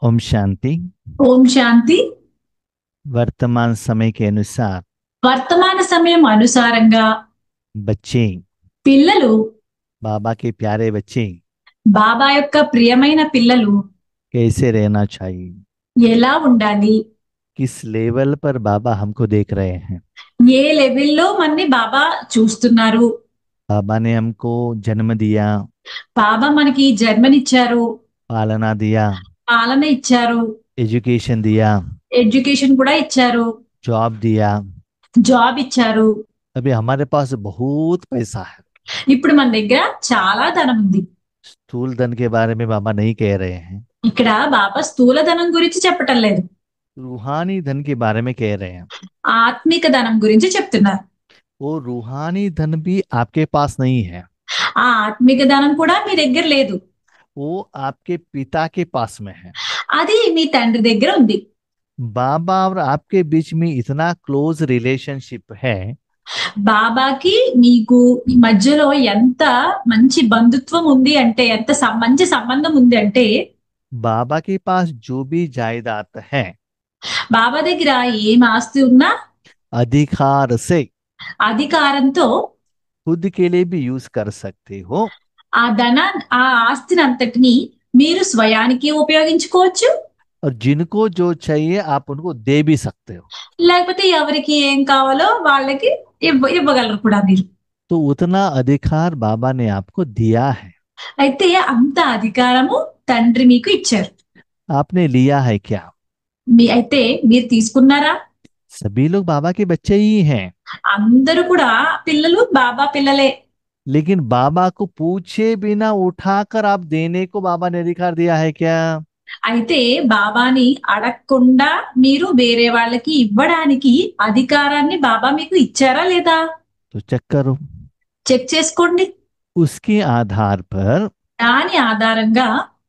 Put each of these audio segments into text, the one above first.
ओम शांति। ఓం శాంతి. वर्तमान समय के अनुसार వర్తమాన సమయం అనుసారంగా बच्चे, పిల్లలు, बाबा के प्यारे बच्चे బాబా యొక్క ప్రియమైన పిల్లలు कैसे रहना चाहिए, ఎలా ఉండాలి, किस लेवल पर बाबा हमको देख रहे हैं। ఏ లెవెల్లో మన్ని బాబా చూస్తున్నారు. बाबा ने हमको जन्म दिया, బాబా మనకి జన్మనిచ్చారు, पालना दिया, పాలన ఇచ్చారు, एजुकेशन दिया, ఎడ్యుకేషన్ కూడా ఇచ్చారు, जॉब दिया। జాబ్ ఇచ్చారు. अभी हमारे पास बहुत पैसा है। ఇప్పుడు మన దగ్గర చాలా ధనం ఉంది. स्थूल धन के बारे में बाबा नहीं कह रहे हैं, ఇక్కడ బాబా స్థూల ధనం గురించి చెప్పటం లేదు, रूहानी धन के बारे में कह रहे हैं। ఆత్మిక ధనం గురించి చెప్తున్నారు. वो रूहानी धन भी आपके पास नहीं है, ఆ ఆత్మిక ధనం కూడా మీ దగ్గర లేదు, वो आपके पिता के पास में है। అది మీ తండ్రి దగ్గర ఉంది. बाबा और आपके बीच में इतना क्लोज रिलेशनशिप है, బాబాకి మీకు ఈ మధ్యలో ఎంత మంచి బంధుత్వం ఉంది అంటే, ఎంత మంచి సంబంధం ఉంది అంటే, बाबा के पास जो भी जायदाद है బాబా దగ్గర ఏం ఆస్తి ఉన్నా अधिकार से అధికారంతో खुद के लिए भी यूज कर सकते हो, ఆ ఆ ఆస్తిని అంతటిని మీరు స్వయానికి ఉపయోగించుకోవచ్చు, और जिनको जो चाहिए आप उनको दे भी सकते हो। లేకపోతే ఎవరికి ఏం కావాలో వాళ్ళకి ఇవ్వగలరు కూడా మీరు. तो उतना अधिकार बाबा ने आपको दिया है। అయితే అంత అధికారము తండ్రి మీకు ఇచ్చారు. आपने लिया है क्या? అయితే మీరు తీసుకున్నారా? सभी लोग बाबा के बच्चे ही हैं, అందరూ కూడా పిల్లలు, బాబా పిల్లలే. लेकिन बाबा को पूछे बिना उठाकर आप देने को बाबा ने अधिकार दिया है क्या? అయితే బాబాని అడగకుండా మీరు వేరే వాళ్ళకి ఇవ్వడానికి అధికారాన్ని బాబా మీకు ఇచ్చారా లేదా? तो चेक करो। చెక్ చేసుకోండి. उसके आधार पर దాని ఆధారంగా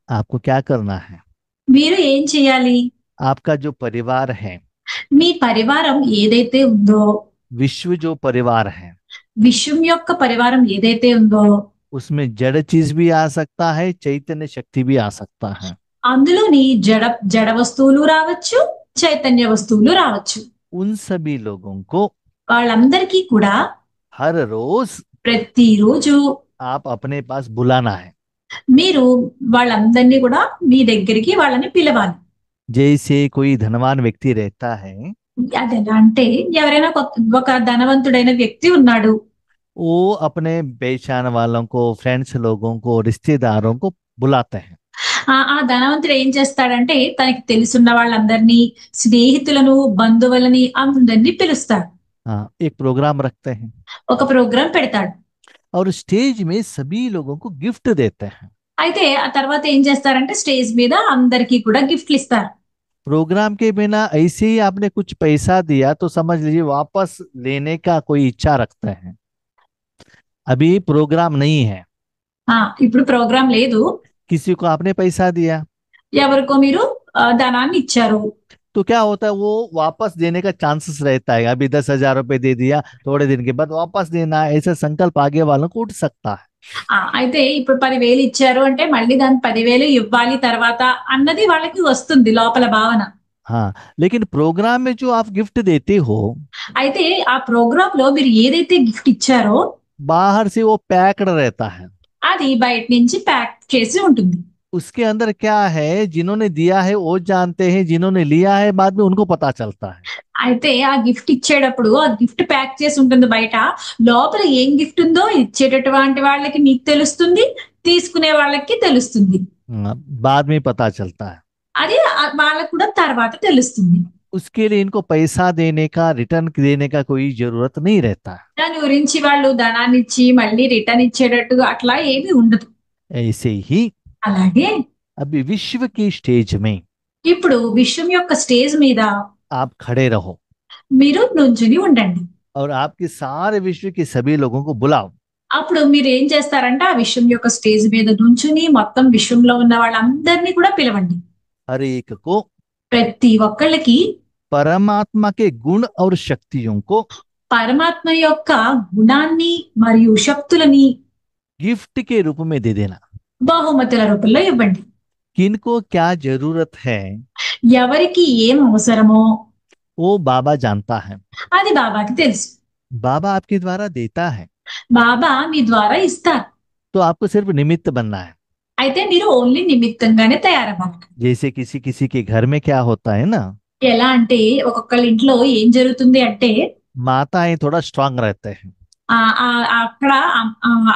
आपको क्या करना है? మీరు ఏం చేయాలి? आपका जो परिवार है, మీ పరివారం ఏదైతే ఉందో, विश्व जो परिवार है, విశ్వం యొక్క పరివారం ఏదైతే ఉందో, उसमें जड़ चीज भी आ सकता है, चैतन्य शक्ति भी आ सकता है। అందులోని జడ వస్తువులు రావచ్చు, చైతన్య వస్తువులు రావచ్చు. उन सभी लोगों को వాళ్ళందరికీ కూడా हर रोज ప్రతిరోజు आप अपने पास बुलाना है। మీరు వాళ్ళందరినీ కూడా మీ దగ్గరికి వాళ్ళని పిలవాలి. जैसे कोई धनवान व्यक्ति रहता है, అదెలా అంటే, ఎవరైనా ఒక ధనవంతుడైన వ్యక్తి ఉన్నాడు, वो अपने पहचान वालों को, फ्रेंड्स लोगों को, रिश्तेदारों को बुलाते हैं। ఆ ధనవంతుడు ఏం చేస్తాడంటే తనకి తెలుసున్న వాళ్ళందరినీ, స్నేహితులను, బంధువులని అందరినీ పిలుస్తాడు. हाँ, एक प्रोग्राम रखते हैं ఒక ప్రోగ్రాం పెడతాడు. और स्टेज में सभी लोगों को गिफ्ट देते हैं। అయితే ఆ తర్వాత ఏం చేస్తారంటే స్టేజ్ మీద అందరికీ కూడా గిఫ్ట్లు ఇస్తారు. प्रोग्राम के बिना ऐसे ही आपने कुछ पैसा दिया तो समझ लीजिए वापस लेने का कोई इच्छा रखते हैं। अभी प्रोग्राम नहीं है, ఇప్పుడు प्रोग्राम లేదు, किसी को आपने पैसा दिया ఎవరికో మీరు ధనాన్ని ఇచ్చారు. तो क्या होता है, वो वापस देने का चांसेस रहता है। अभी 10,000 रुपए दे दिया, थोड़े दिन के बाद वापस देना, ऐसा संकल्प आगे वालों को उठ सकता है। అయితే ఇప్పుడు 10,000 ఇచ్చారు అంటే మళ్ళీ దాని 10,000 ఇవ్వాలి తర్వాత అన్నది వాళ్ళకి వస్తుంది లోపల భావన. हाँ, लेकिन प्रोग्राम में जो आप गिफ्ट देते हो, అయితే ఆ ప్రోగ్రామ్ లో మీరు ఏదైతే గిఫ్ట్ ఇచ్చారో बाहर से वो पैक्ड रहता है। అది బయట నుంచి ప్యాక్ చేసి ఉంటుంది. उसके अंदर क्या है, जिन्होंने दिया है वो जानते हैं, जिन्होंने लिया है बाद में उनको पता चलता है। అయితే ఆ గిఫ్ట్ ఇచ్చేటప్పుడు ఆ గిఫ్ట్ ప్యాక్ చేసి ఉంటుంది బయట, లోపల ఏం గిఫ్ట్ ఉందో ఇచ్చేటటువంటి వాళ్ళకి మీకు తెలుస్తుంది, తీసుకునే వాళ్ళకి తెలుస్తుంది. बाद में पता चलता है। అది వాళ్ళకు కూడా తర్వాత తెలుస్తుంది. उसके लिए इनको पैसा देने का, रिटर्न देने का कोई जरूरत नहीं रहता है। దాని గురించి వాళ్ళు ధనాన్ని ఇచ్చి మళ్ళీ రిటర్న్ ఇచ్చేటట్టుగా అట్లా ఏమీ ఉండదు. ऐसे ही అలాగే अभी विश्व की स्टेज में ఇప్పుడు విశ్వం యొక్క స్టేజ్ మీద आप खड़े रहो మీరు నుంచుని ఉండండి. और आपके सारे विश्व के सभी लोगों को बुलाओ। అప్పుడు మీరు ఏం చేస్తారంటే ఆ విశ్వం యొక్క స్టేజ్ మీద నుంచుని మొత్తం విశ్వంలో ఉన్న వాళ్ళందరినీ కూడా పిలవండి. हर एक को ప్రతి ఒక్కళ్ళకి परमात्मा के गुण और शक्तियों को పరమాత్మ యొక్క గుణాన్ని మరియు శక్తులని गिफ्ट के रूप में दे देना। బహుమతుల రూపంలో ఇవ్వండి. किनको क्या जरूरत है ఎవరికి ఏం అవసరమో वो बाबा जानता है। అది బాబాకి తెలుసు. बाबा आपके द्वारा देता है, బాబా మీ ద్వారా ఇస్తారు. तो आपको सिर्फ निमित्त बनना है। అయితే మీరు ఓన్లీ నిమిత్తంగానే తయారవ్వాలి. जैसे किसी किसी के घर में क्या होता है ना, ఎలా అంటే ఒక్కొక్కళ్ళ ఇంట్లో ఏం జరుగుతుంది అంటే माताएं थोड़ा स्ट्रांग रहते हैं। అక్కడ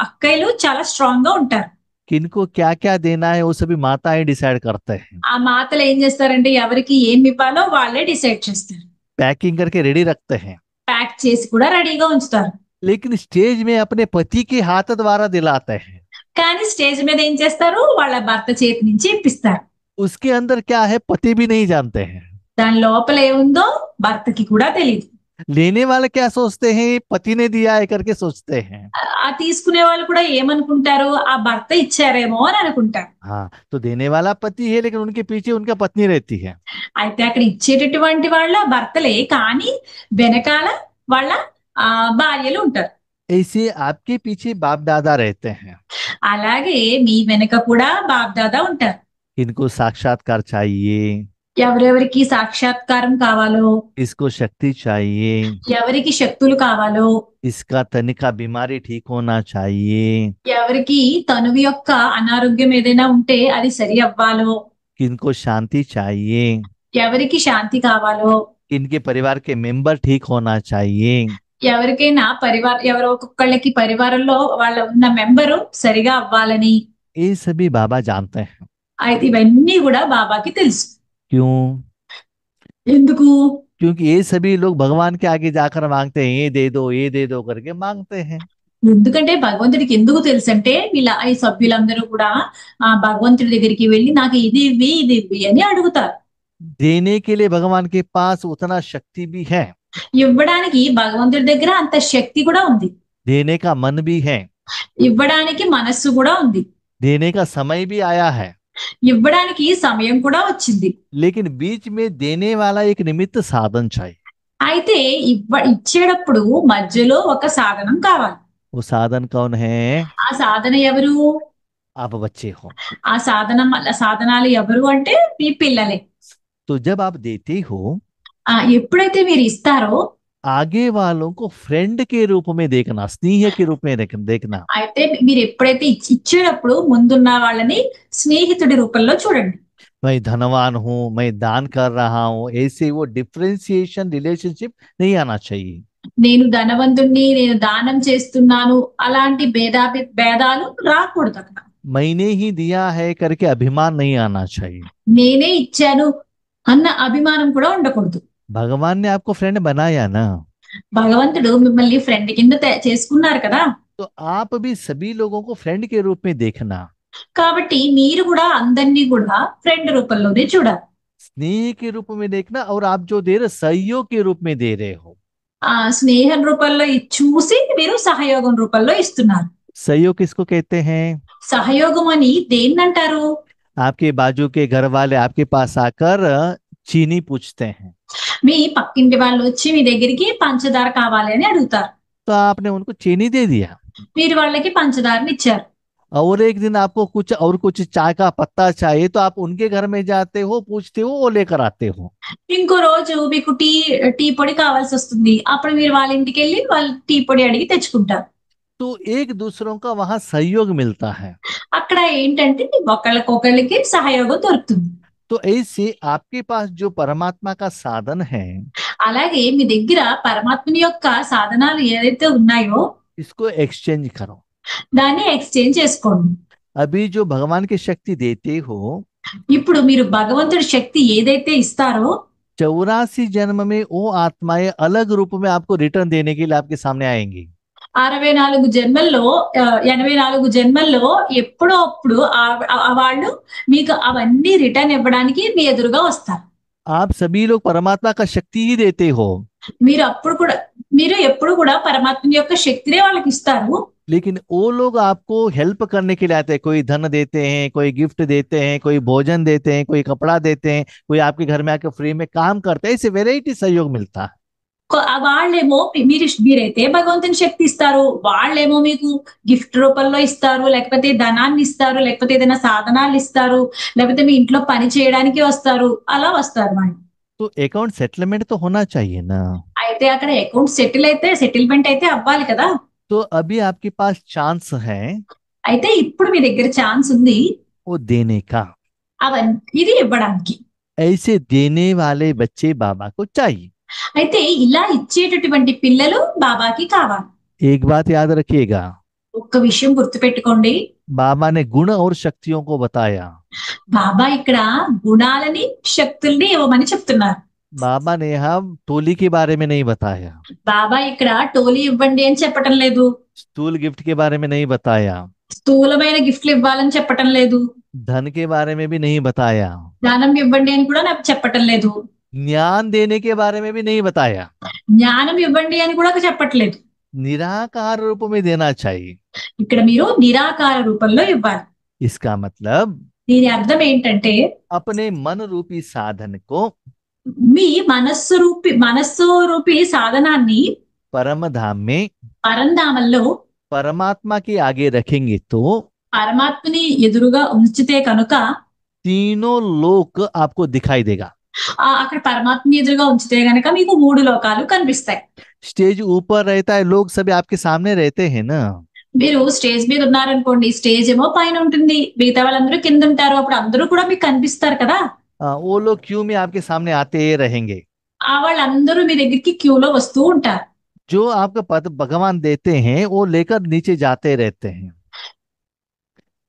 అక్కయ్యలు చాలా స్ట్రాంగ్ గా ఉంటారు. किनको क्या क्या देना है वो सभी माताएं डिसाइड करते हैं। ఆ మాతలు ఏం చేస్తారంటే ఎవరికి ఏమి ఇవ్వాలో వాళ్ళే డిసైడ్ చేస్తారు. पैकिंग करके रेडी रखते हैं, ప్యాక్ చేసి కూడా రెడీగా ఉంచుతారు. लेकिन स्टेज में अपने पति के हाथ द्वारा दिलाते हैं। కానీ స్టేజ్ మీద ఏం చేస్తారు, వాళ్ళ భర్త చేతి నుంచి ఇప్పిస్తారు. उसके अंदर क्या है पति भी नहीं जानते हैं। దాని లోపల ఏముందో భర్తకి కూడా తెలియదు. लेने वाले क्या सोचते हैं पति ने दिया है करके सोचते हैं। ఆ తీసుకునే వాళ్ళు కూడా ఏమనుకుంటారు, ఆ భర్త ఇచ్చారేమో అని అనుకుంటారు. हाँ, तो देने वाला पति है लेकिन उनके पीछे उनका पत्नी रहती है। అయితే అక్కడ ఇచ్చేటటువంటి వాళ్ళ భర్తలే, కానీ వెనకాల వాళ్ళ భార్యలు ఉంటారు. ऐसे आपके पीछे बाप दादा रहते हैं। అలాగే మీ వెనక కూడా బాప్ దాదా ఉంటారు. इनको साक्षात्कार चाहिए, ఎవరెవరికి సాక్షాత్కారం కావాలో, इसको शक्ति चाहिए, ఎవరికి శక్తులు కావాలో, इसका तनिका बीमारी ठीक होना चाहिए, ఎవరికి తనువు యొక్క అనారోగ్యం ఏదైనా ఉంటే అది సరి అవ్వాలో, किनको शांति चाहिए, ఎవరికి శాంతి కావాలో, इनके परिवार के मेंबर ठीक होना चाहिए। ఎవరికైనా ఎవరో ఒక్కొక్కళ్ళకి పరివారంలో వాళ్ళ ఉన్న మెంబరు సరిగా అవ్వాలని, ये सभी बाबा जानते हैं। అయితే ఇవన్నీ కూడా బాబాకి తెలుసు. क्यों? ఎందుకు? क्योंकि ये सभी लोग भगवान के आगे जाकर मांगते हैं, ये दे दो करके मांगते हैं। ఎందుకంటే భగవంతుడికి ఎందుకు తెలుసు అంటే ఈ సభ్యులందరూ కూడా భగవంతుడి దగ్గరికి వెళ్ళి నాకు ఇది ఇవ్వి అని అడుగుతారు. देने के लिए भगवान के पास उतना शक्ति भी है, ఇవ్వడానికి భగవంతుడి దగ్గర అంత శక్తి కూడా ఉంది, देने का मन भी है, ఇవ్వడానికి మనస్సు కూడా ఉంది, देने का समय भी आया है। ఇవ్వడానికి సమయం కూడా వచ్చింది. लेकिन बीच में देने वाला एक निमित्त साधन चाहिए। అయితే ఇచ్చేటప్పుడు మధ్యలో ఒక సాధనం కావాలి. वो साधन कौन है? ఆ సాధన ఎవరు? आप बच्चे हो। ఆ సాధనాలు ఎవరు అంటే మీ పిల్లలే. तो जब आप देते हो, ఎప్పుడైతే మీరు ఇస్తారో आगे वालों को फ्रेंड के रूप में देखना, स्नेह के रूप में देखना। అయితే మీరు ఎప్పుడైతే ఇచ్చేటప్పుడు ముందున్న వాళ్ళని స్నేహితుడి రూపంలో చూడండి. मैं धनवान हूं, मैं दान कर रहा हूं, ऐसे वो डिफरेंशिएशन रिलेशनशिप नहीं आना चाहिए। నేను ధనవంతుణ్ణి, నేను దానం చేస్తున్నాను, అలాంటి భేదాలు రాకూడదు అక్కడ. मैंने ही दिया है करके अभिमान नहीं आना चाहिए। నేనే ఇచ్చాను అన్న అభిమానం కూడా ఉండకూడదు. भगवान ने आपको फ्रेंड बनाया ना, భగవంతుడు మిమ్మల్ని ఫ్రెండ్ కింద చేసుకున్నారు కదా, तो आप भी सभी लोगों को फ्रेंड के रूप में देखना। కాబట్టి మీరు కూడా అందరినీ కూడా ఫ్రెండ్ రూపంలోనే చూడాలి, स्नेह के रूप में देखना। और आप जो दे रहे सहयोग के रूप में दे रहे हो। స్నేహం రూపంలో చూసి మీరు సహయోగం రూపంలో ఇస్తున్నారు. सहयोग किसको कहते हैं? సహయోగం అని దేన్నంటారు? आपके बाजू के घर वाले आपके पास आकर चीनी पूछते हैं, మీ పక్కింటి వాళ్ళు వచ్చి మీ దగ్గరికి పంచదార కావాలి అని అడుగుతారు. तो आपने उनको चीनी दे दिया। మీరు వాళ్ళకి పంచదారని ఇచ్చారు. और एक दिन आपको कुछ चाय का पत्ता चाहिए, तो आप उनके घर में जाते हो, पूछते हो, वो लेकर आते हो। ఇంకో రోజు మీకు టీ పొడి కావాల్సి వస్తుంది, అప్పుడు మీరు వాళ్ళ ఇంటికి వెళ్ళి వాళ్ళ టీ పొడి అడిగి తెచ్చుకుంటారు. तो एक दूसरों का वहां सहयोग मिलता है। అక్కడ ఏంటంటే ఒకళ్ళకి సహయోగం దొరుకుతుంది. तो ऐसे आपके पास जो परमात्मा का साधन है, అలాగే మీ దగ్గర పరమాత్ముని యొక్క సాధనాలు ఏదైతే ఉన్నాయో इसको एक्सचेंज करो। దాన్ని ఎక్స్చేంజ్ చేసుకోండి. अभी जो भगवान की शक्ति देते हो, ఇప్పుడు మీరు భగవంతుడి శక్తి ఏదైతే ఇస్తారో 84 जन्म में वो आत्माएं अलग रूप में आपको रिटर्न देने के लिए आपके सामने आएंगी। 64 జన్మల్లో 84 జన్మల్లో ఎప్పుడో అప్పుడు వాళ్ళు మీకు అవన్నీ రిటర్న్ ఇవ్వడానికి మీ ఎదురుగా వస్తారు. आप सभी लोग परमात्मा का शक्ति ही देते हो, మీరు ఎప్పుడు కూడా పరమాత్మ యొక్క శక్తినే వాళ్ళకి ఇస్తారు. लेकिन वो लोग आपको हेल्प करने के लिए आते हैं। कोई धन देते हैं, कोई गिफ्ट देते हैं, कोई भोजन देते हैं, कोई कपड़ा देते हैं, कोई आपके घर में आके फ्री में काम करते हैं। ऐसे वेराइटी सहयोग मिलता है। వాళ్ళేమో మీరైతే భగవంతుని శక్తి ఇస్తారు. వాళ్ళేమో మీకు గిఫ్ట్ రూపంలో ఇస్తారు. లేకపోతే ధనాన్ని ఇస్తారు. లేకపోతే ఏదైనా సాధనాలు ఇస్తారు. లేకపోతే మీ ఇంట్లో పని చేయడానికి వస్తారు. అలా వస్తారు వాళ్ళు. तो अकाउंट सेटलमेंट तो होना चाहिए ना। అయితే అక్కడ అకౌంట్ సెటిల్మెంట్ అయితే అవ్వాలి కదా! तो अभी आपके पास चांस है అయితే ఇప్పుడు మీ దగ్గర ఛాన్స్ ఉంది वो देने का। ఇది ఇవ్వడానికి. ऐसे देने वाले बच्चे बाबा को चाहिए। అయితే ఇలా ఇచ్చేటటువంటి పిల్లలు బాబాకి కావాలి. एक बात याद रखिएगा, ఒక్క విషయం గుర్తుపెట్టుకోండి. बाबा ने गुण और शक्तियों को बताया। బాబా ఇక్కడ గుణాలని, శక్తుల్ని ఇవ్వమని చెప్తున్నారు. बाबा ने यहाँ टोली के बारे में नहीं बताया, బాబా ఇక్కడ టోలీ ఇవ్వండి అని చెప్పటం లేదు. स्थूल गिफ्ट के बारे में नहीं बताया, స్థూలమైన గిఫ్ట్లు ఇవ్వాలని చెప్పటం లేదు. धन के बारे में भी नहीं बताया, దానం ఇవ్వండి అని కూడా నాకు చెప్పటం లేదు. ज्ञान देने के बारे में भी नहीं बताया। జ్ఞానం ఇవ్వండి అని కూడా చెప్పట్లేదు. निराकार रूप में देना चाहिए। ఇక్కడ మీరు నిరాకార రూపంలో ఇవ్వాలి. इसका मतलब దీని అర్థం ఏంటంటే अपने मन रूपी साधन को మీ మనస్సు రూపి సాధనాన్ని परम धाम में పరంధామంలో परमात्मा के आगे रखेंगे तो పరమాత్మని ఎదురుగా ఉంచితే కనుక तीनों लोक आपको दिखाई देगा। అక్కడ పరమాత్మని ఎదురుగా ఉంచితే గనక మీకు 3 లోకాలు కనిపిస్తాయి. स्टेज ऊपर रहता है, लोग सभी आपके सामने रहते हैं ना। మీరు స్టేజ్ మీద ఉన్నారనుకోండి, స్టేజ్ ఏమో పైన ఉంటుంది, మిగతా వాళ్ళందరూ కింద ఉంటారు. అప్పుడు అందరూ కూడా మీకు కనిపిస్తారు కదా. वो लोग क्यू में आपके सामने आते रहेंगे। వాళ్ళందరూ మీ దగ్గరికి క్యూలో వస్తూ ఉంటారు. जो आपका पद भगवान देते हैं वो लेकर नीचे जाते रहते हैं।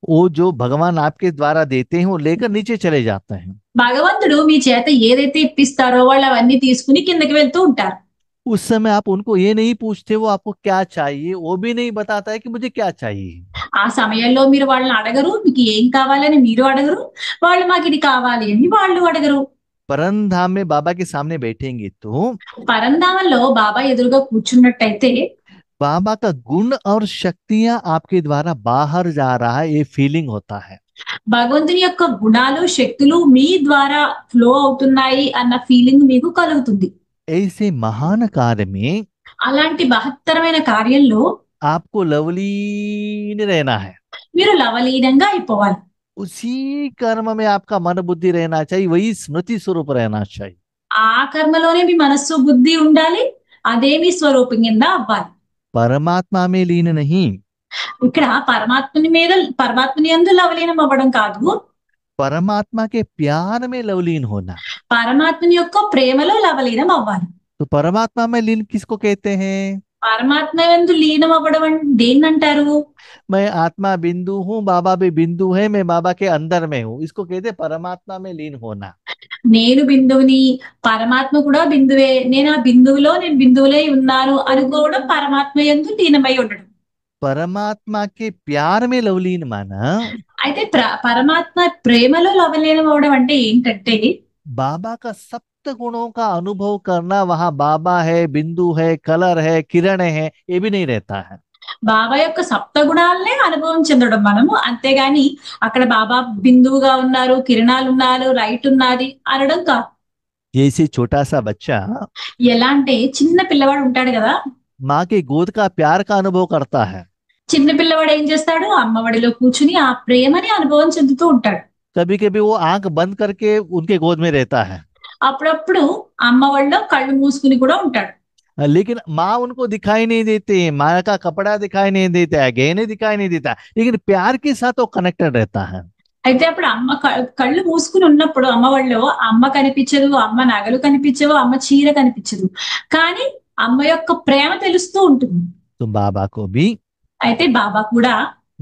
वो जो भगवान आपके द्वारा देते हैं वो लेकर नीचे चले जाते हैं। భగవంతుడు మీ చేత ఏదైతే ఇప్పిస్తారో వాళ్ళు అవన్నీ తీసుకుని కిందకి వెళ్తూ ఉంటారు. उस समय आप उनको ये नहीं पूछते वो आपको क्या चाहिए, वो भी नहीं बताता है कि मुझे क्या चाहिए। ఆ సమయంలో మీరు వాళ్ళని అడగరు, మీకు ఏం కావాలని మీరు అడగరు, వాళ్ళు మాకు ఇది కావాలి అని వాళ్ళు అడగరు. परमधाम में बाबा के सामने बैठेंगे तो పరంధామంలో బాబా ఎదురుగా కూర్చున్నట్టయితే बाबा का गुण और शक्तियां आपके द्वारा बाहर जा रहा है, ये फीलिंग होता है। భగవంతుని యొక్క గుణాలు, శక్తులు మీ ద్వారా ఫ్లో అవుతున్నాయి అన్న ఫీలింగ్ మీకు కలుగుతుంది. ऐसे महान कार्य में అలాంటి మహత్తరమైన కార్యంలో आपको लवलीन रहना है। మీరు లవలీనంగా అయిపోవాలి. उसी कर्म में आपका मन बुद्धि रहना चाहिए, वही स्मृति स्वरूप रहना चाहिए। ఆ కర్మలోనే మీ మనస్సు బుద్ధి ఉండాలి, అదే మీ స్వరూపం కింద అవ్వాలి. परमात्मा में लीन नहीं, ఇక్కడ పరమాత్మని యందు లవలీనం అవ్వడం కాదు, परमात्मा के प्यार में लवलीन होना। పరమాత్మని యొక్క ప్రేమలో లవలీనం అవ్వాలి. तो परमात्मा में लीन किसको कहते हैं? పరమాత్మ యందు లీనం అవ్వడం దేన్నంటారు? मैं आत्मा बिंदु हूँ, बाबा भी बिंदु है, मैं बाबा के अंदर में हूँ, इसको कहते हैं परमात्मा में लीन होना। నేను బిందువుని, పరమాత్మ కూడా బిందువే, నేను బిందువులే ఉన్నాను అనుకోవడం పరమాత్మ యందు లీనమై ఉండడం. परमात्मा के प्यार में लवलीन माना అయితే పరమాత్మ ప్రేమలో లవలీనం అవ్వడం అంటే ఏంటంటే बाबा का सप्त गुणों का अनुभव करना। वहां बाबा है, बिंदु है, कलर है, किरण है, ये भी नहीं रहता है। బాబా యొక్క సప్త గుణాలనే అనుభవం చెందడం మనము, అంతేగాని అక్కడ బాబా బిందువుగా ఉన్నారు, కిరణాలు ఉన్నారు, లైట్ ఉన్నది అనడం కాదు. जैसे छोटा सा बच्चा ఎలా అంటే చిన్న పిల్లవాడు ఉంటాడు కదా, माँ के गोद का प्यार का अनुभव करता है। చిన్న పిల్లవాడు ఏం చేస్తాడు, అమ్మఒడిలో కూర్చుని ఆ ప్రేమని అనుభవం చెందుతూ ఉంటాడు. कभी कभी वो आंख बंद करके उनके गोद में रहता है, అప్పుడప్పుడు అమ్మఒడిలో కళ్ళు మూసుకుని కూడా ఉంటాడు. लेकिन माँ उनको दिखाई नहीं देती, माँ का कपड़ा दिखाई नहीं देता है, गहने दिखाई नहीं देता, लेकिन प्यार के साथ वो कनेक्टेड रहता है। అయితే అప్పుడు అమ్మ కళ్ళు మూసుకుని ఉన్నప్పుడు అమ్మఒడిలో అమ్మ కనిపించదు, అమ్మ నగలు కనిపించవు, అమ్మ చీర కనిపించదు, కానీ అమ్మ యొక్క ప్రేమ తెలుస్తూ ఉంటుంది. तो बाबा को भी అయితే బాబా కూడా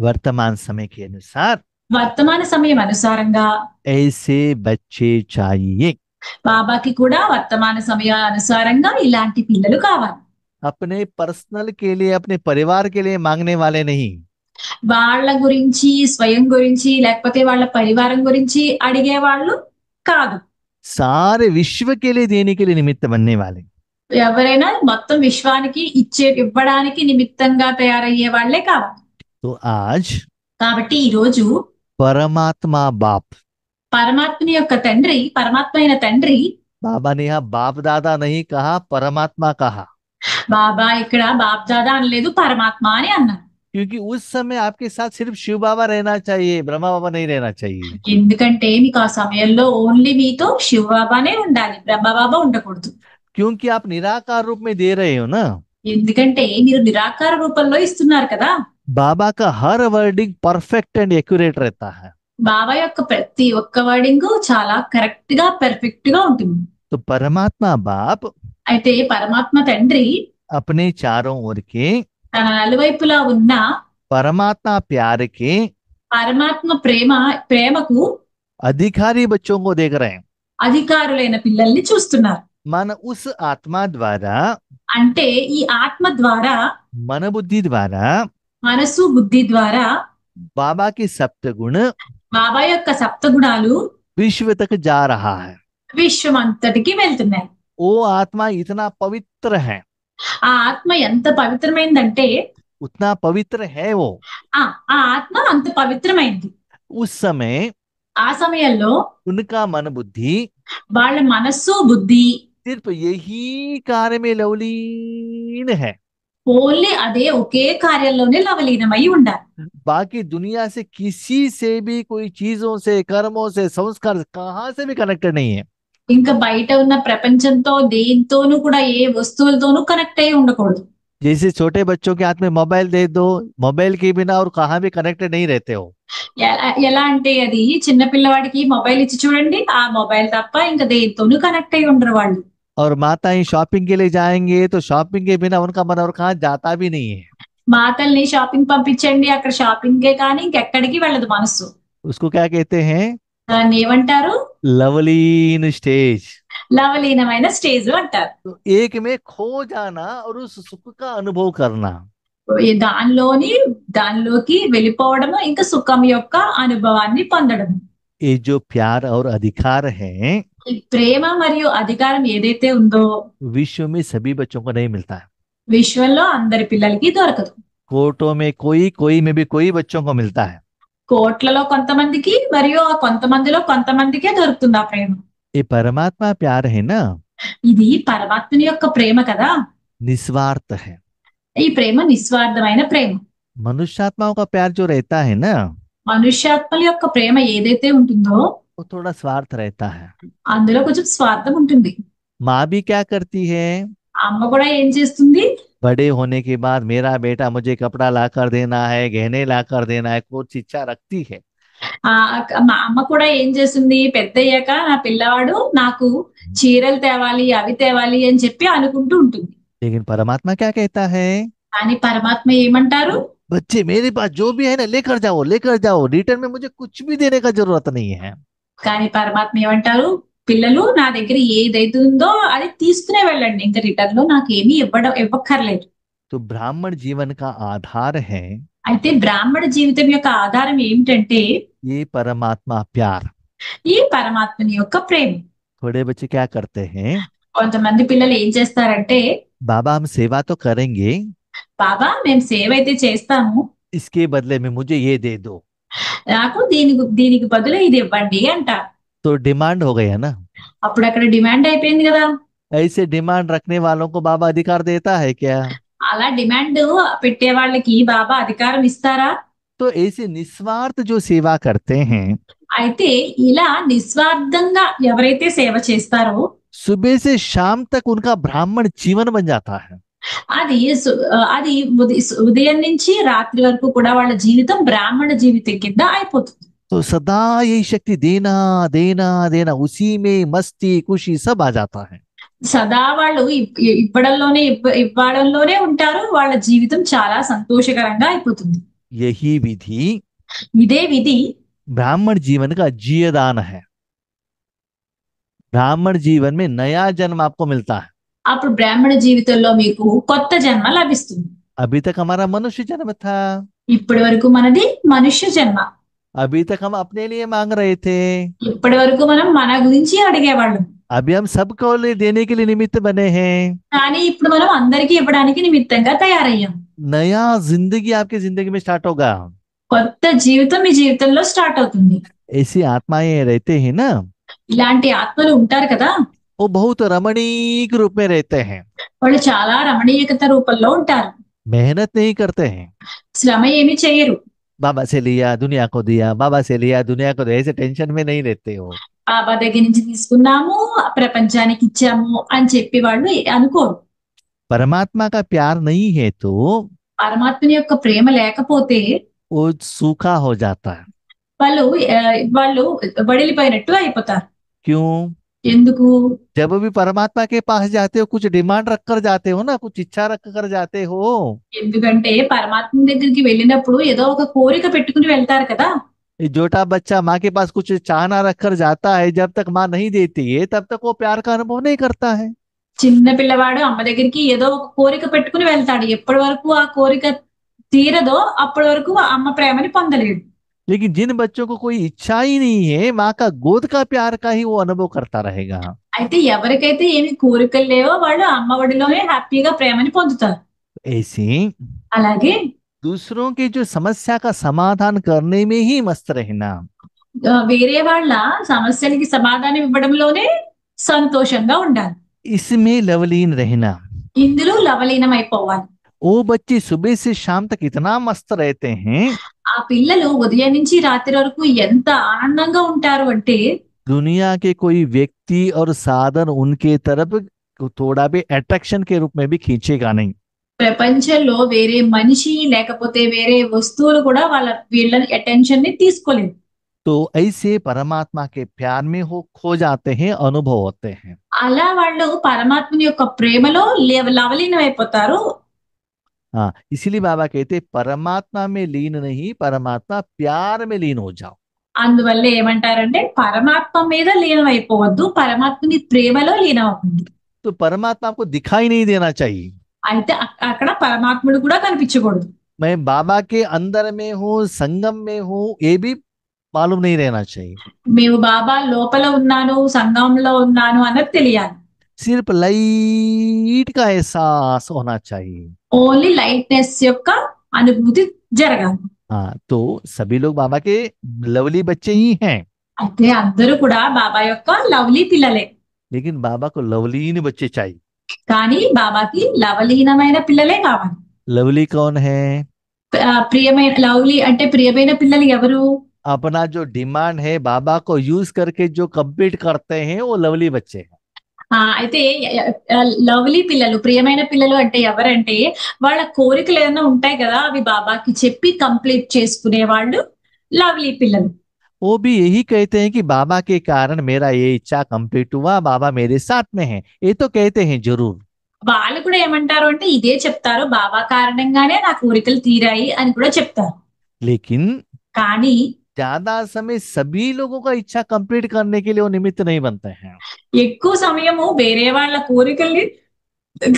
वर्तमान समय के अनुसार వర్తమాన సమయం అనుసారంగా ऐसे बच्चे चाहिए। బాబాకి కూడా వర్తమాన సమయానుసారంగా ఇలాంటి పిల్లలు కావాలి. अपने पर्सनल के लिए, अपने परिवार के लिए मांगने वाले नहीं, వాళ్ళ గురించి, స్వయం గురించి, లేకపోతే వాళ్ళ పరివారం గురించి అడిగే వాళ్ళు కాదు, सारे विश्व के लिए देने के लिए निमित्त बनने वाले। ఎవరైనా మొత్తం విశ్వానికి ఇవ్వడానికి నిమిత్తంగా తయారయ్యే వాళ్లే కావాలి. तो आज కాబట్టి ఈ రోజు परमात्मा बाप పరమాత్మని యొక్క తండ్రి, పరమాత్మ అయిన తండ్రి बाबा ने यहाँ बाप दादा नहीं कहा, परमात्मा कहा। బాబా ఇక్కడ బాప్ దాదా అనలేదు, పరమాత్మ అని అన్నారు. क्योंकि उस समय आपके साथ सिर्फ शिव बाबा रहना चाहिए, ब्रह्मा बाबा नहीं रहना चाहिए। ఎందుకంటే మీకు ఆ సమయంలో ఓన్లీ మీతో శివ బాబానే ఉండాలి, బ్రహ్మ బాబా ఉండకూడదు. क्योंकि आप निराकार रूप में दे रहे हो ना। ఎందుకంటే మీరు నిరాకార రూపంలో ఇస్తున్నారు కదా. बाबा का हर वर्डिंग परफेक्ट एंड एक्यूरेट रहता है। బాబా యొక్క ప్రతి ఒక్క వర్డింగ్ చాలా కరెక్ట్ గా పర్ఫెక్ట్ గా ఉంటుంది. तो परमात्मा बाप అయితే పరమాత్మ తండ్రి अपने चारों ओर के తన నలువైపులా ఉన్న परमात्मा प्यार के పరమాత్మ ప్రేమకు अधिकारी बच्चों को देख रहे हैं। అధికారులైన పిల్లల్ని చూస్తున్నారు. मन उस आत्मा द्वारा, అంటే ఈ ఆత్మ ద్వారా, मन बुद्धि द्वारा మనసు బుద్ధి ద్వారా बाबा की सप्त गुण బాబా యొక్క సప్తగుణాలు विश्व तक जा रहा है। విశ్వం అంతటికి వెళ్తున్నాయి. वो आत्मा इतना पवित्र है, ఆ ఆత్మ ఎంత పవిత్రమైందంటే उतना पवित्र है वो। ఆ ఆ ఆత్మ అంత పవిత్రమైంది. उस समय ఆ సమయంలో उनका मन बुद्धि వాళ్ళ మనస్సు బుద్ధి सिर्फ यही कार्य में लवलीन है। ఓన్లీ అదే ఒకే కార్యంలోనే లవలీనమై ఉండాలి. बाकी दुनिया से किसी से भी कोई चीजों से, कर्मों से, संस्कार कहाँ से भी कनेक्टेड नहीं है। ఇంకా బయట ఉన్న ప్రపంచంతో దేంతోనూ కూడా ఏ వస్తువులతోనూ కనెక్ట్ అయి ఉండకూడదు. जैसे छोटे बच्चों के हाथ में मोबाइल दे दो, मोबाइल के बिना और कहाँ भी कनेक्टेड नहीं रहते हो। ఎలా అంటే అది చిన్న పిల్లవాడికి మొబైల్ ఇచ్చి చూడండి, ఆ మొబైల్ తప్ప ఇంకా దేంతోనూ కనెక్ట్ అయి ఉండరు వాళ్ళు. और माताएं शॉपिंग के लिए जाएंगे तो शॉपिंग के बिना उनका मन और कहाँ जाता भी नहीं है। మాతల్ని షాపింగ్ పంపించండి, అక్కడ షాపింగే కానీ ఇంకెక్కడికి వెళ్ళదు మనస్సు. उसको क्या कहते हैं? దాన్ని ఏమంటారు? लवलीन स्टेज। లవలీనమైన స్టేజ్ అంటారు. तो एक में खो जाना और उस सुख का अनुभव करना। దానిలోకి వెళ్ళిపోవడము, ఇంకా సుఖం యొక్క అనుభవాన్ని పొందడం. ये जो प्यार और अधिकार है, ఈ ప్రేమ మరియు అధికారం ఏదైతే ఉందో विश्व में सभी बच्चों को नहीं मिलता है। విశ్వంలో అందరి పిల్లలకి దొరకదు. कोर्टों में कोई में भी कोई बच्चों को मिलता है। కోట్లలో కొంతమందికి మరియు ఆ కొంతమందిలో కొంతమందికే దొరుకుతుంది ఆ ప్రేమ. ये परमात्मा प्यार है ना, ఇది పరమాత్మని యొక్క ప్రేమ కదా. निस्वार्थ है। ఈ ప్రేమ నిస్వార్థమైన ప్రేమ. मनुष्यात्माओं का प्यार जो रहता है ना, మనుష్యాత్మల యొక్క ప్రేమ ఏదైతే ఉంటుందో वो थोड़ा स्वार्थ रहता है। అందులో కొంచెం స్వార్థం ఉంటుంది. माँ भी क्या करती है? అమ్మ కూడా ఏం చేస్తుంది? बड़े होने के बाद मेरा बेटा मुझे कपड़ा ला कर देना है, गहने ला कर देना है, कुछ इच्छा रखती है। ఆ మా అమ్మ కూడా ఏం చేస్తుంది? పెద్ద అయ్యాక నా పిల్లవాడు నాకు చీరలు తేవాలి, అవి తేవాలి అని చెప్పి అనుకుంటూ ఉంటుంది. लेकिन परमात्मा क्या कहता है? కానీ పరమాత్మ ఏమంటారు? बच्चे मेरे पास जो भी है ना लेकर जाओ, लेकर जाओ, रिटर्न में मुझे कुछ भी देने का जरूरत नहीं है। కానీ పరమాత్మ ఏమంటారు? పిల్లలు నా దగ్గర ఏదైతే ఉందో అది తీసుకునే వెళ్ళండి, ఇంకా రిటర్న్ లో నాకేమీ ఇవ్వక్కర్లేదు. तो ब्राह्मण जीवन का आधार है అయితే బ్రాహ్మణ జీవితం యొక్క ఆధారం ఏమిటంటే ये परमात्मा प्यार। ఈ పరమాత్మని యొక్క ప్రేమ. थोड़े बच्चे क्या करते हैं? కొంతమంది పిల్లలు ఏం చేస్తారంటే, बाबा हम सेवा तो करेंगे, బాబా మేము సేవ అయితే చేస్తాము, इसके बदले में मुझे ये दे दो। నాకు దీనికి బదులు ఇది ఇవ్వండి అంటారు. तो डिमांड हो गया ना। అప్పుడు అక్కడ డిమాండ్ అయిపోయింది కదా. ऐसे डिमांड रखने वालों को बाबा अधिकार देता है क्या? అలా డిమాండ్ పెట్టే వాళ్ళకి బాబా అధికారం ఇస్తారా? तो ऐसे निस्वार्थ जो सेवा करते हैं, అయితే ఇలా నిస్వార్థంగా ఎవరైతే సేవ చేస్తారో सुबह से शाम तक उनका ब्राह्मण जीवन बन जाता है। అది అది ఉదయం నుంచి రాత్రి వరకు కూడా వాళ్ళ జీవితం బ్రాహ్మణ జీవితం కింద అయిపోతుంది. तो सदा यही शक्ति देना देना देना, उसी में मस्ती खुशी सब आ जाता है। సదా వాళ్ళు ఇవ్వడంలోనే ఉంటారు, వాళ్ళ జీవితం చాలా సంతోషకరంగా అయిపోతుంది. यही विधि ఇదే విధి ब्राह्मण जीवन का जीवदान है। ब्राह्मण जीवन में नया जन्म आपको मिलता है। అప్పుడు బ్రాహ్మణ జీవితంలో మీకు కొత్త జన్మ లభిస్తుంది. अभी तक हमारा मनुष्य जन्म था, ఇప్పటి వరకు మనది మనుష్య జన్మ. अभी तक हम अपने लिए मांग रहे थे, ఇప్పటి వరకు మనం మన గురించి అడిగేవాళ్ళం. अभी हम सबको देने के लिए निमित्त बने हैं। కానీ ఇప్పుడు మనం అందరికీ ఇవ్వడానికి నిమిత్తంగా తయారయ్యాం. नया जिंदगी आपकी जिंदगी में स्टार्ट होगा। కొత్త జీవితం మీ జీవితంలో స్టార్ట్ అవుతుంది. ऐसी आत्माएं रहते हैं ना, ఇలాంటి ఆత్మలు ఉంటారు కదా. वो बहुत रमणीक रूप में रहते हैं, వాళ్ళు చాలా రమణీయకత రూపంలో ఉంటారు. मेहनत नहीं करते हैं। శ్రమ ఏమీ చేయరు. बाबा से लिया दुनिया को दिया, बाबा से लिया दुनिया को दिया, ऐसे टेंशन में नहीं रहते हो। బాబా దగ్గర నుంచి తీసుకున్నాము, ప్రపంచానికి ఇచ్చాము అని చెప్పి వాళ్ళు అనుకోరు. परमात्मा का प्यार नहीं है तो పరమాత్మని యొక్క ప్రేమ లేకపోతే वो सूखा हो जाता है। వాళ్ళు వాళ్ళు వడిలిపోయినట్టు అయిపోతారు. क्यों? ఎందుకు? जब भी परमात्मा के पास जाते हो कुछ डिमांड रख कर जाते हो ना, कुछ इच्छा रख कर जाते हो। ఎందుకంటే పరమాత్మ దగ్గరికి వెళ్ళినప్పుడు ఏదో ఒక కోరిక పెట్టుకుని వెళ్తారు కదా. ये छोटा बच्चा माँ के पास कुछ चाहना रख कर जाता है, जब तक माँ नहीं देती है तब तक वो प्यार का अनुभव नहीं करता है। చిన్న పిల్లవాడు అమ్మ దగ్గరికి ఏదో ఒక కోరిక పెట్టుకుని వెళ్తాడు. ఎప్పటి వరకు ఆ కోరిక తీరదో అప్పటి వరకు ఆ అమ్మ ప్రేమని పొందలేడు. लेकिन जिन बच्चों को कोई इच्छा ही नहीं है, माँ का गोद का प्यार का ही वो अनुभव करता रहेगा। అయితే ఎవరికైతే ఏమి కోరికలు లేవో వాళ్ళు అమ్మ ఒడిలోనే హ్యాపీగా ప్రేమని పొందుతారు. ऐसे అలాగే दूसरों की जो समस्या का समाधान करने में ही मस्त रहना, వేరే వాళ్ళ సమస్యలకి సమాధానం ఇవ్వడంలోనే సంతోషంగా ఉండాలి. इसमें लवलीन रहना। ఇందులో లవలీనం అయిపోవాలి. वो बच्चे सुबह से शाम तक इतना मस्त रहते हैं, ఆ పిల్లలు ఉదయం నుంచి రాత్రి వరకు ఎంత ఆనందంగా ఉంటారు అంటే दुनिया के कोई व्यक्ति और साधन उनके तरफ थोड़ा भी अट्रैक्शन के रूप में भी खींचेगा नहीं। ప్రపంచంలో వేరే మనిషి లేకపోతే వేరే వస్తువులు కూడా వీళ్ళ అటెన్షన్ ని తీసుకోలేదు. तो ऐसे परमात्मा के प्यार में हो खो जाते हैं, अनुभव होते हैं। అలా వాళ్ళు పరమాత్మని యొక్క ప్రేమలో లవలీనం అయిపోతారు. हाँ, इसीलिए बाबा कहते परमात्मा में लीन नहीं, परमात्मा प्यार में लीन हो जाओ। అందువల్ల ఏమంటారంటే పరమాత్మ మీద లీనం అయిపోవద్దు, పరమాత్మని ప్రేమలో లీనం అవ్వండి. तो परमात्मा आपको दिखाई नहीं देना चाहिए। అయితే అక్కడ పరమాత్ముడు కూడా కనిపించకూడదు. मैं बाबा के अंदर में हूँ, संगम में हूँ, ये भी मालूम नहीं रहना चाहिए। మేము బాబా లోపల ఉన్నాను, సంఘంలో ఉన్నాను అన్నది తెలియాలి. सिर्फ लाइट का एहसास होना चाहिए। ఓన్లీ లైట్నెస్ యొక్క అనుభూతి జరగాలి. हाँ, तो सभी लोग बाबा के लवली बच्चे ही हैं, అయితే అందరూ కూడా బాబా యొక్క లవ్లీ పిల్లలే. लेकिन बाबा को लवलीन बच्चे चाहिए। కానీ బాబాకి లవలీనమైన పిల్లలే కావాలి. लवली कौन है? ప్రియమైన లవ్లీ అంటే ప్రియమైన పిల్లలు ఎవరు? अपना जो डिमांड है बाबा को यूज करके जो कंप्लीट करते हैं वो लवली बच्चे हैं। అయితే లవ్లీ పిల్లలు, ప్రియమైన పిల్లలు అంటే ఎవరంటే వాళ్ళ కోరికలు ఏదైనా ఉంటాయి కదా, అవి బాబాకి చెప్పి కంప్లీట్ చేసుకునే వాళ్ళు లవ్లీ పిల్లలు. वो भी यही कहते हैं कि बाबा के कारण मेरा ये इच्छा कंप्लीट हुआ, बाबा मेरे साथ में है, ये तो कहते हैं जरूर। వాళ్ళు కూడా ఏమంటారు అంటే ఇదే చెప్తారు, బాబా కారణంగానే నా కోరికలు తీరాయి అని కూడా చెప్తారు. लेकिन కానీ ज्यादा समय सभी लोगों का इच्छा कंप्लीट करने के लिए वो निमित्त नहीं बनते हैं। ఎక్కువ సమయము వేరే వాళ్ళ కోరికల్ని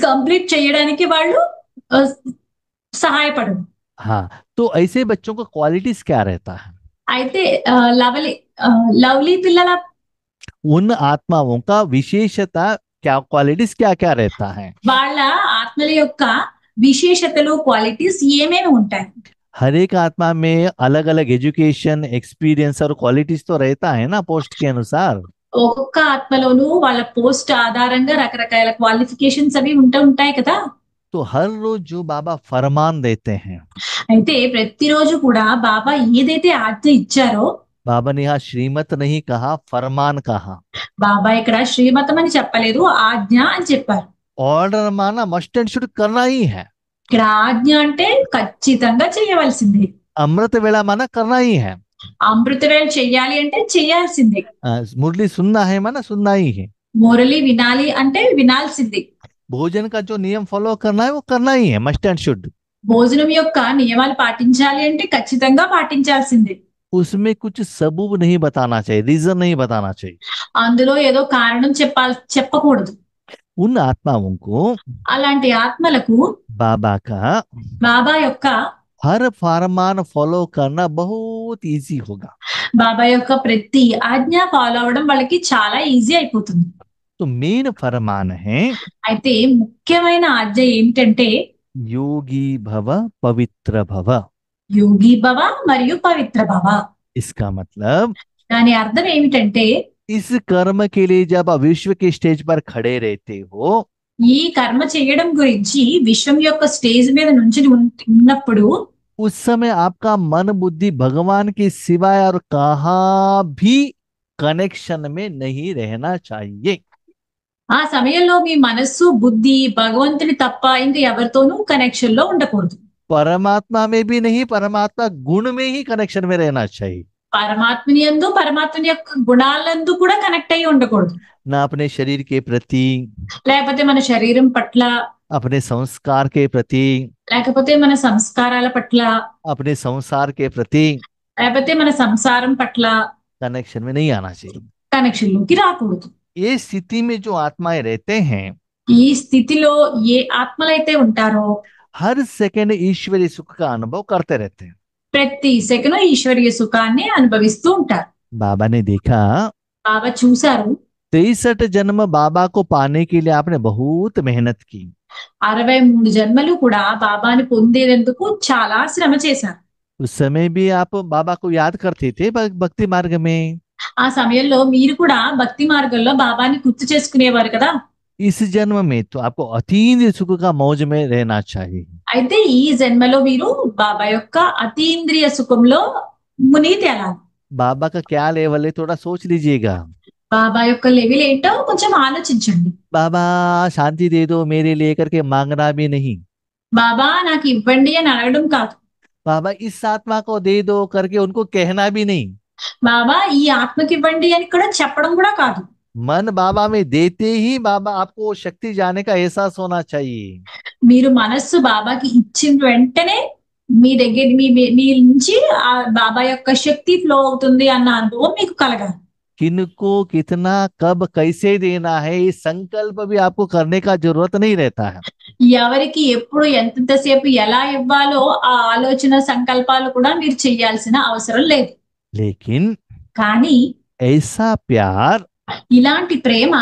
కంప్లీట్ చేయడానికి వాళ్ళు సహాయపడరు. हाँ, तो ऐसे बच्चों का क्वालिटीज क्या रहता है? అయితే లవ్లీ పిల్లల उन आत्माओं का विशेषता क्या, क्वालिटीज क्या क्या रहता है? వాళ్ళ ఆత్మల యొక్క విశేషతలు, క్వాలిటీస్ ఏమేమి ఉంటాయి? हर एक आत्मा में अलग अलग एजुकेशन, एक्सपीरियंस और क्वालिटीज तो रहता है ना, पोस्ट के अनुसार। ఒక్కొక్క ఆత్మలోనూ వాళ్ళ పోస్ట్ ఆధారంగా రకరకాల క్వాలిఫికేషన్స్ అవి ఉంటాయి కదా. तो हर रोज जो बाबा फरमान देते हैं, అయితే ప్రతిరోజు కూడా బాబా ఏదైతే ఆజ్ఞ ఇచ్చారో, बाबा ने यहाँ श्रीमत नहीं कहा, फरमान कहा। బాబా ఇక్కడ శ్రీమతం అని చెప్పలేదు, ఆజ్ఞ అని చెప్పారు. ऑर्डर माना मस्ट एंड शुड करना ही है। ఇక్కడ ఆజ్ఞ అంటే ఖచ్చితంగా చేయవలసిందే. अमृत वेला माना करना ही है। అమృత వేళ చెయ్యాలి అంటే చెయ్యాల్సిందే. मुरली सुनना है माना सुनना ही है। మురళి వినాలి అంటే వినాల్సిందే. भोजन का जो नियम फॉलो करना है वो करना ही है, मस्ट एंड शुड। భోజనం యొక్క నియమాలు పాటించాలి అంటే ఖచ్చితంగా పాటించాల్సిందే. उसमें कुछ सबूब नहीं बताना चाहिए, रीजन नहीं बताना चाहिए। అందులో ఏదో కారణం చెప్పకూడదు. उन आत्माओं को అలాంటి ఆత్మలకు बाबा का బాబా యొక్క हर फरमान फॉलो करना बहुत इजी होगा। బాబా యొక్క ప్రతి ఆజ్ఞ ఫాలో అవడం వాళ్ళకి చాలా ఈజీ అయిపోతుంది. तो मेन फरमान है అయితే ముఖ్యమైన ఆజ్ఞ ఏంటంటే योगी भव पवित्र भव। యోగి భవ మరియు పవిత్ర భవ. इसका मतलब దాని అర్థం ఏమిటంటే इस कर्म के लिए जब आप विश्व के स्टेज पर खड़े रहते हो, ఈ కర్మ చేయడం గురించి విశ్వం యొక్క స్టేజ్ మీద నుంచుని ఉన్నప్పుడు उस समय आपका मन बुद्धि भगवान के सिवाय और कहाँ भी कनेक्शन में नहीं रहना चाहिए। ఆ సమయంలో మీ మనస్సు బుద్ధి భగవంతుని తప్ప ఇంకా ఎవరితోనూ కనెక్షన్ లో ఉండకూడదు. परमात्मा में भी नहीं, परमात्मा गुण में ही कनेक्शन में रहना चाहिए। పరమాత్మని యందు పరమాత్మని యొక్క గుణాలందు కూడా కనెక్ట్ అయ్యి ఉండకూడదు. ना अपने शरीर के प्रति, లేకపోతే మన శరీరం పట్ల, अपने संस्कार के प्रति, లేకపోతే మన సంస్కారాల పట్ల, अपने संसार के प्रति లేకపోతే మన సంసారం పట్ల कनेक्शन में नहीं आना चाहिए। కనెక్షన్ లోకి రాకూడదు. ये स्थिति में जो आत्माएं रहते हैं, ఈ స్థితిలో ఏ ఆత్మలైతే ఉంటారో हर सेकंड ईश्वरीय सुख का अनुभव करते रहते हैं। ప్రతి సెకను ఈశ్వరీయ సుఖాన్ని అనుభవిస్తూ ఉంటారు. बाबा ने देखा, బాబా చూశారు 63 जन्म बाबा को पाने के लिए आपने बहुत मेहनत की। 63 జన్మలు కూడా బాబాని పొందేందుకు చాలా శ్రమ చేశారు. उस समय भी आप बाबा को याद करते थे भक्ति मार्ग में। ఆ సమయంలో మీరు కూడా భక్తి మార్గంలో బాబాని గుర్తు చేసుకునేవారు కదా. इस जन्म में तो आपको अतीन्द्रिय सुख का मौज में रहना चाहिए। అయితే ఈ జన్మలో మీరు బాబా యొక్క అతీంద్రియ సుఖంలో మునిగి తేలాలి. बाबा का क्या लेवल है थोड़ा सोच लीजिएगा। బాబా యొక్క లెవెల్ ఏంటో కొంచెం ఆలోచించండి. बाबा शांति दे दो मेरे लिए करके मांगना भी नहीं। బాబా నాకు ఇవ్వండి అని అడగడం కాదు. बाबा इस आत्मा को दे दो करके उनको कहना भी नहीं। బాబా ఈ ఆత్మకి ఇవ్వండి అని కూడా చెప్పడం కూడా కాదు. मन बाबा में देते ही बाबा आपको शक्ति जाने का एहसास होना चाहिए। మీరు మనస్సు బాబాకి ఇచ్చిన వెంటనే మీ దగ్గర మీ నుంచి ఆ బాబా యొక్క శక్తి ఫ్లో అవుతుంది అన్న అనుభవం మీకు కలగాలి. किनको कितना कब कैसे देना है ये संकल्प भी आपको करने का जरूरत नहीं रहता है। ఎవరికి ఎప్పుడు ఎంతసేపు ఎలా ఇవ్వాలో ఆ ఆలోచన సంకల్పాలు కూడా మీరు చేయాల్సిన అవసరం లేదు. लेकिन కానీ ऐसा प्यार, ఇలాంటి ప్రేమ,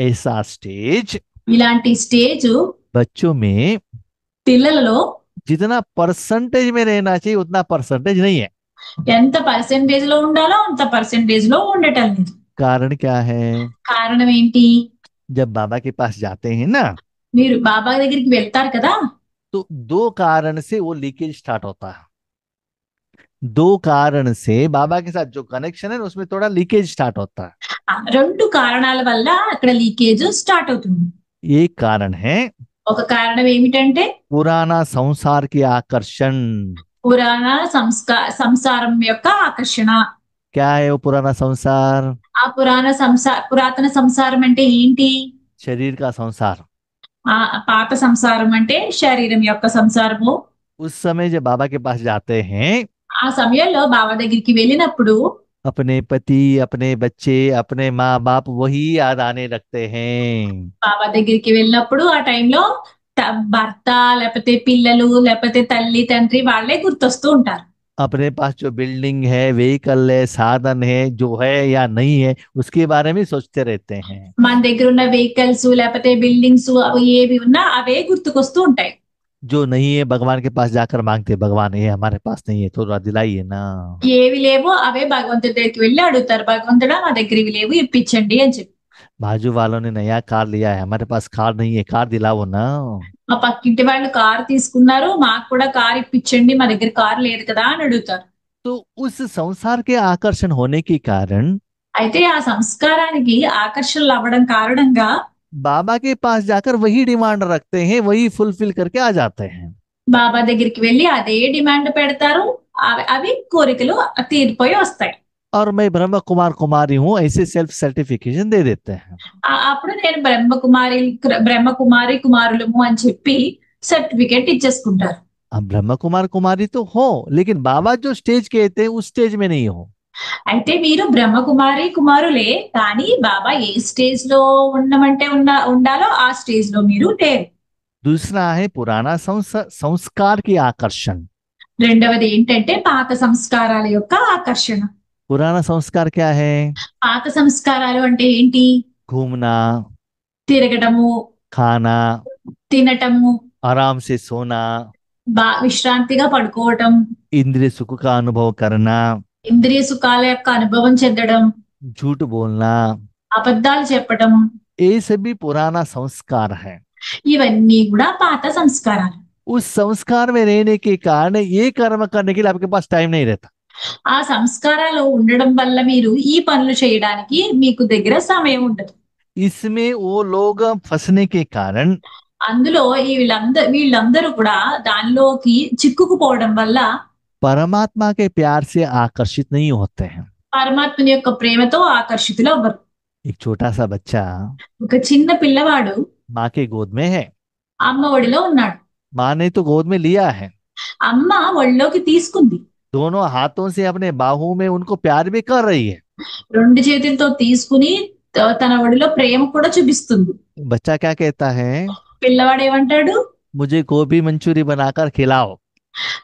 ऐसा स्टेज ఇలాంటి స్టేజ్ बच्चों में పిల్లలలో जितना परसेंटेज में रहना चाहिए उतना परसेंटेज नहीं है। ఎంత పర్సెంటేజ్ లో ఉండాలో అంత పర్సెంటేజ్ లో ఉండటం లేదు. कारण क्या है? కారణం ఏంటి? जब बाबा के पास जाते हैं ना, మీరు బాబా దగ్గరికి వెళ్తారు కదా, तो दो कारण से वो लीकेज स्टार्ट होता है। दो कारण से बाबा के साथ जो कनेक्शन है उसमें थोड़ा लीकेज स्टार्ट होता है। రెండు కారణాల వల్ల అక్కడ లీకేజ్ స్టార్ట్ అవుతుంది. एक कारण है ఒక కారణం ఏమిటంటే पुराना संसार की आकर्षण। పురాణ సంసారం యొక్క ఆకర్షణ. क्या है वो पुराना संसार? ఆ పురాతన సంసారం అంటే ఏంటి? शरीर का संसार। ఆ పాత సంసారం అంటే శరీరం యొక్క సంసారము. उस समय जब बाबा के पास जाते हैं, ఆ సమయంలో బాబా దగ్గరికి వెళ్ళినప్పుడు अपने पति, अपने बच्चे, अपने माँ बाप वही याद आने लगते हैं। బాబా దగ్గరికి వెళ్ళినప్పుడు ఆ టైంలో భర్త లేకపోతే పిల్లలు లేకపోతే తల్లి తండ్రి వాళ్ళే గుర్తొస్తూ ఉంటారు. अपने पास जो बिल्डिंग है, व्हीकल है, साधन है, जो है या नहीं है उसके बारे में सोचते रहते हैं। మన దగ్గర ఉన్న వెహికల్స్ లేకపోతే బిల్డింగ్స్ అవి ఏవి ఉన్నా అవే గుర్తుకొస్తూ ఉంటాయి. जो नहीं है भगवान के पास जाकर मांगते, भगवान ये हमारे पास नहीं है थोड़ा दिलाइए ना। ఏవి లేవో అవే భగవంతుడి దగ్గరికి వెళ్ళి అడుగుతారు, భగవంతుడా మా దగ్గర ఇవి లేవు ఇప్పించండి అని చెప్పి. बाजू वालों ने नया कार लिया है, हमारे पास कार नहीं है, कार दिलाओ ना। మా పక్కింటి వాళ్ళు కారు తీసుకున్నారు, మాకు కూడా కారు ఇప్పించండి, మా దగ్గర కారు లేదు కదా అని అడుగుతారు. तो उस संसार के आकर्षण होने के कारण అయితే ఆ సంస్కారానికి ఆకర్షణలు అవ్వడం కారణంగా बाबा के पास जाकर वही डिमांड रखते हैं, वही फुलफिल करके आ जाते हैं। బాబా దగ్గరికి వెళ్ళి అదే డిమాండ్ పెడతారు, అవి కోరికలు తీరిపోయి వస్తాయి. और मैं ब्रह्म कुमार कुमारी हूँ ऐसे सेल्फ सर्टिफिकेशन दे देते हैं। అప్పుడు నేను బ్రహ్మకుమారి కుమారులము అని చెప్పి సర్టిఫికేట్ ఇచ్చేసుకుంటారు. अब ब्रह्म कुमार कुमारी तो हो, लेकिन बाबा जो स्टेज कहते हैं उस स्टेज में नहीं हो। అయితే మీరు బ్రహ్మకుమారి కుమారులే, కానీ బాబా ఏ స్టేజ్ లో ఉండమంటే ఉండాలో ఆ స్టేజ్ లో మీరు లేరు. दूसरा है पुराना संस्कार की आकर्षण। రెండవది ఏంటంటే పాత సంస్కారాల యొక్క ఆకర్షణ. पुराना संस्कार क्या है? పాత సంస్కారాలు అంటే ఏంటి? घूमना, తిరగటము, खाना, తినటము, आराम से सोना, విశ్రాంతిగా పడుకోవటం, इंद्रिय सुख का अनुभव करना, ఇంద్రియ సుఖాల యొక్క అనుభవం చెందడం, झूठ बोलना, అబద్ధాలు చెప్పటం, ये सभी पुराना संस्कार है। ఇవన్నీ కూడా పాత సంస్కారాలు. उस संस्कार में रहने के कारण ये कर्म करने के लिए आपके पास टाइम नहीं रहता। ఆ సంస్కారాలు ఉండడం వల్ల మీరు ఈ పనులు చేయడానికి మీకు దగ్గర సమయం ఉండదు. इसमें वो लोग फंसने के कारण అందులో ఈ వీళ్ళందరూ కూడా దానిలోకి చిక్కుకుపోవడం వల్ల परमात्मा के प्यार से आकर्षित नहीं होते हैं। పరమాత్మని యొక్క ప్రేమతో ఆకర్షితులు అవ్వరు. एक छोटा सा बच्चा ఒక చిన్న పిల్లవాడు माँ के गोद में है, అమ్మ ఒడిలో ఉన్నాడు. माँ ने तो गोद में लिया है, అమ్మ ఒళ్ళోకి తీసుకుంది. दोनों हाथों से अपने बाहों में उनको प्यार भी कर रही है। రెండు చేతులతో తీసుకుని తన ఒడిలో ప్రేమ కూడా చూపిస్తుంది. बच्चा क्या कहता है? పిల్లవాడు ఏమంటాడు? मुझे गोभी मंचूरी बनाकर खिलाओ,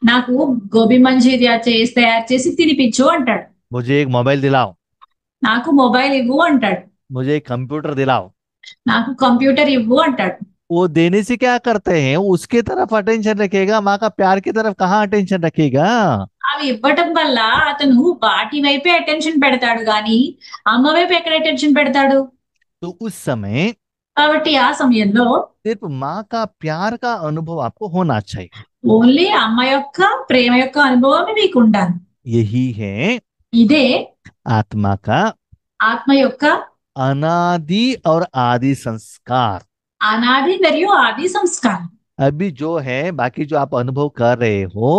నాకు గోబీ మంచూరియా తయారు చేసి తినిపించు అంటాడు. मुझे एक मोबाइल दिलाओ, నాకు మొబైల్ ఇవ్వు అంటాడు. मुझे एक कंप्यूटर दिलाओ। నాకు కంప్యూటర్ ఇవ్వు అంటాడు. वो देने से क्या करते हैं, उसके तरफ अटेंशन रखेगा, माँ का प्यार की तरफ कहाँ अटेंशन रखेगा? అవి ఇవ్వటం వల్ల అతను వాటి వైపే అటెన్షన్ పెడతాడు గాని అమ్మ వైపు ఎక్కడ అటెన్షన్ పెడతాడు? तो उस समय కాబట్టి ఆ సమయంలో सिर्फ माँ का प्यार का अनुभव आपको होना चाहिए। ఓన్లీ అమ్మ యొక్క ప్రేమ యొక్క అనుభవం మీకు ఉండాలి. यही है ఇదే आत्मा का ఆత్మ యొక్క अनादि और आदि संस्कार। అనాది మరియు ఆది సంస్కారం. अभी जो है बाकी जो आप अनुभव कर रहे हो,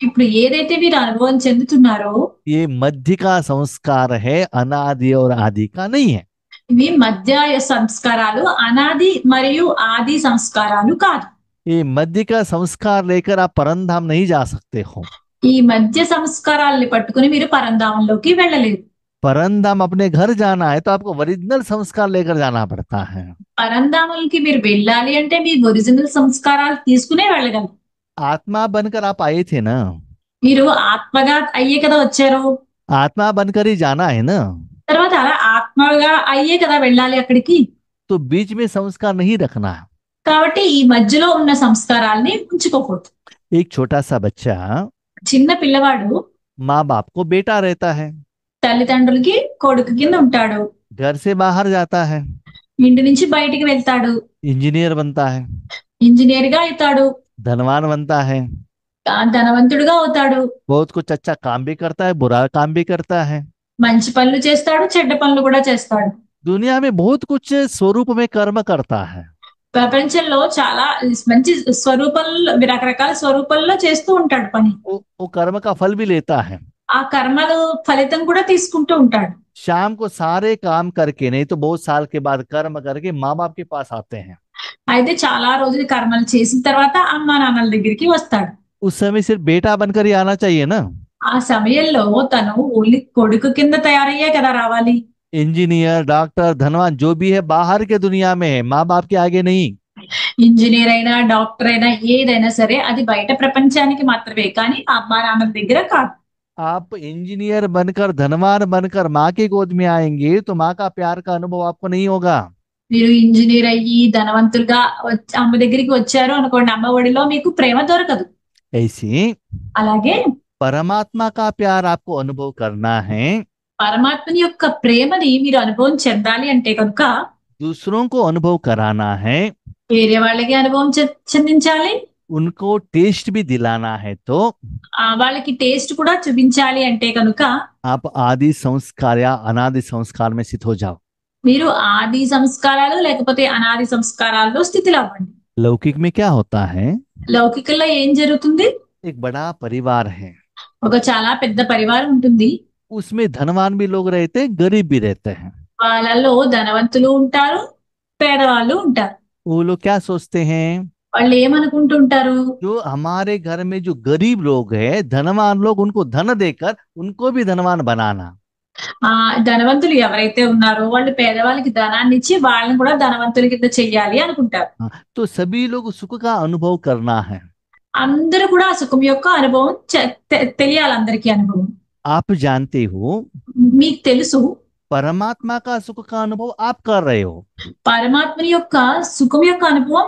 ఇప్పుడు ఏదైతే మీరు అనుభవం చెందుతున్నారో ये मध्य का संस्कार है, अनादि और आदि का नहीं है। ఇవి మధ్య సంస్కారాలు, అనాది మరియు ఆది సంస్కారాలు కాదు. ये मध्य का संस्कार लेकर आप परमधाम नहीं जा सकते हो। ఈ మధ్య సంస్కారాల్ని పట్టుకుని మీరు పరంధామంలోకి వెళ్ళలేరు. परमधाम अपने घर जाना है तो आपको ओरिजिनल संस्कार लेकर जाना पड़ता है। పరంధాములకి మీరు వెళ్ళాలి అంటే మీ ఒరిజినల్ సంస్కారాలు తీసుకునే వెళ్ళగలరు. आत्मा बनकर आप आए थे ना, మీరు ఆత్మగా అయ్యే కదా వచ్చారు. आत्मा बनकर ही जाना है ना, తర్వాత అలా ఆత్మగా అయ్యే కదా వెళ్ళాలి అక్కడికి. तो बीच में संस्कार नहीं रखना है। కాబట్టి ఈ మధ్యలో ఉన్న సంస్కారాల్ని ఉంచుకోకూడదు. एक छोटा सा बच्चा చిన్న పిల్లవాడు माँ बाप को बेटा रहता है, తల్లిదండ్రులకి కొడుకు కింద ఉంటాడు. घर से बाहर जाता है, ఇంటి నుంచి బయటికి వెళ్తాడు. इंजीनियर बनता है, ఇంజనీర్ గా అవుతాడు. धनवान बनता है, ధనవంతుడుగా అవుతాడు. बहुत कुछ अच्छा काम भी करता है, बुरा काम भी करता है। మంచి పనులు చేస్తాడు, చెడ్డ పనులు కూడా చేస్తాడు. दुनिया में बहुत कुछ स्वरूप में कर्म करता है। ప్రపంచంలో చాలా మంచి స్వరూపంలో రకరకాల స్వరూపాల్లో చేస్తూ ఉంటాడు పని. वो कर्म का फल भी लेता है। ఆ కర్మలు ఫలితం కూడా తీసుకుంటూ ఉంటాడు. शाम को सारे काम करके, नहीं तो बहुत साल के बाद कर्म करके माँ बाप के पास आते हैं। అయితే చాలా రోజులు కర్మలు చేసిన తర్వాత అమ్మా నాన్నల దగ్గరికి వస్తాడు. उस समय सिर्फ बेटा बनकर ही आना चाहिए ना। ఆ సమయంలో తను ఓన్లీ కొడుకు కింద తయారయ్యే కదా రావాలి. इंजीनियर, डॉक्टर, धनवान जो भी है बाहर के दुनिया में है, माँ बाप के आगे नहीं। ఇంజనీర్ అయినా డాక్టర్ అయినా ఏదైనా సరే అది బయట ప్రపంచానికి మాత్రమే కానీ అమ్మా నాన్నల దగ్గర కాదు. आप इंजीनियर बनकर, धनवान बनकर माँ की गोद में आएंगे तो माँ का प्यार का अनुभव आपको नहीं होगा। మీరు ఇంజనీర్ అయ్యి ధనవంతులుగా అమ్మ దగ్గరికి వచ్చారు అనుకోండి, అమ్మ ఒడిలో మీకు ప్రేమ దొరకదు. ऐसे అలాగే परमात्मा का प्यार आपको अनुभव करना है, పరమాత్మని యొక్క ప్రేమని మీరు అనుభవం చెందాలి అంటే కనుక दूसरों को अनुभव कराना है, వేరే వాళ్ళకి అనుభవం చెందించాలి, उनको टेस्ट भी दिलाना है, तो వాళ్ళకి టేస్ట్ కూడా చూపించాలి అంటే కనుక आप आदि संस्कार या अनादि संस्कार में स्थित हो जाओ। మీరు ఆది సంస్కారాలు లేకపోతే అనాది సంస్కారాల్లో స్థితిలో అవ్వండి. लौकिक में क्या होता है, లౌకికంలో ఏం జరుగుతుంది? एक बड़ा परिवार है, ఒక చాలా పెద్ద పరివారం ఉంటుంది. उसमें धनवान भी लोग रहते हैं, गरीब भी रहते हैं। వాళ్ళలో ధనవంతులు ఉంటారు, పేదవాళ్ళు ఉంటారు. वो लोग क्या सोचते हैं, వాళ్ళు ఏమనుకుంటుంటారు? जो हमारे घर में जो गरीब लोग हैं, धनवान लोग, उनको धन देकर उनको भी धनवान बनाना। ఆ ధనవంతులు ఎవరైతే ఉన్నారో వాళ్ళు పేదవాళ్ళకి ధనాన్ని ఇచ్చి వాళ్ళని కూడా ధనవంతుల కింద చెయ్యాలి అనుకుంటారు. तो सभी लोग सुख का अनुभव करना है। అందరూ కూడా ఆ సుఖం యొక్క అనుభవం తెలియాలి, అందరికీ అనుభవం. आप जानते हो మీకు తెలుసు परमात्मा का सुख का अनुभव आप कर रहे हो। పరమాత్మని యొక్క సుఖం యొక్క అనుభవం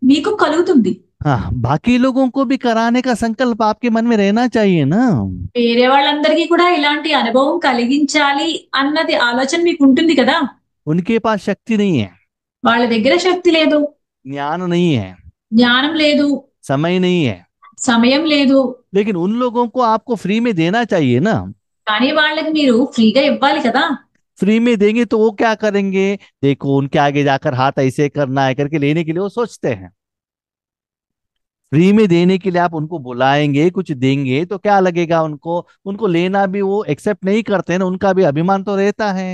మీకు కలుగుతుంది. हाँ, बाकी लोगों को भी कराने का संकल्प आपके मन में रहना चाहिए ना। వేరే వాళ్ళందరికీ కూడా ఇలాంటి అనుభవం కలిగించాలి అన్నది ఆలోచన మీకు ఉంటుంది కదా. उनके पास शक्ति नहीं है, వాళ్ళ దగ్గర శక్తి లేదు, ज्ञान नहीं है, జ్ఞానం లేదు, समय नहीं है, సమయం లేదు. लेकिन उन लोगों को आपको फ्री में देना चाहिए ना। కానీ వాళ్ళకి మీరు ఫ్రీగా ఇవ్వాలి కదా. फ्री में देंगे तो वो क्या करेंगे? देखो, उनके आगे जाकर हाथ ऐसे करना है करके लेने के लिए वो सोचते हैं। फ्री में देने के लिए आप उनको बुलाएंगे, कुछ देंगे तो क्या लगेगा उनको? उनको लेना भी वो एक्सेप्ट नहीं करते ना, उनका भी अभिमान तो रहता है।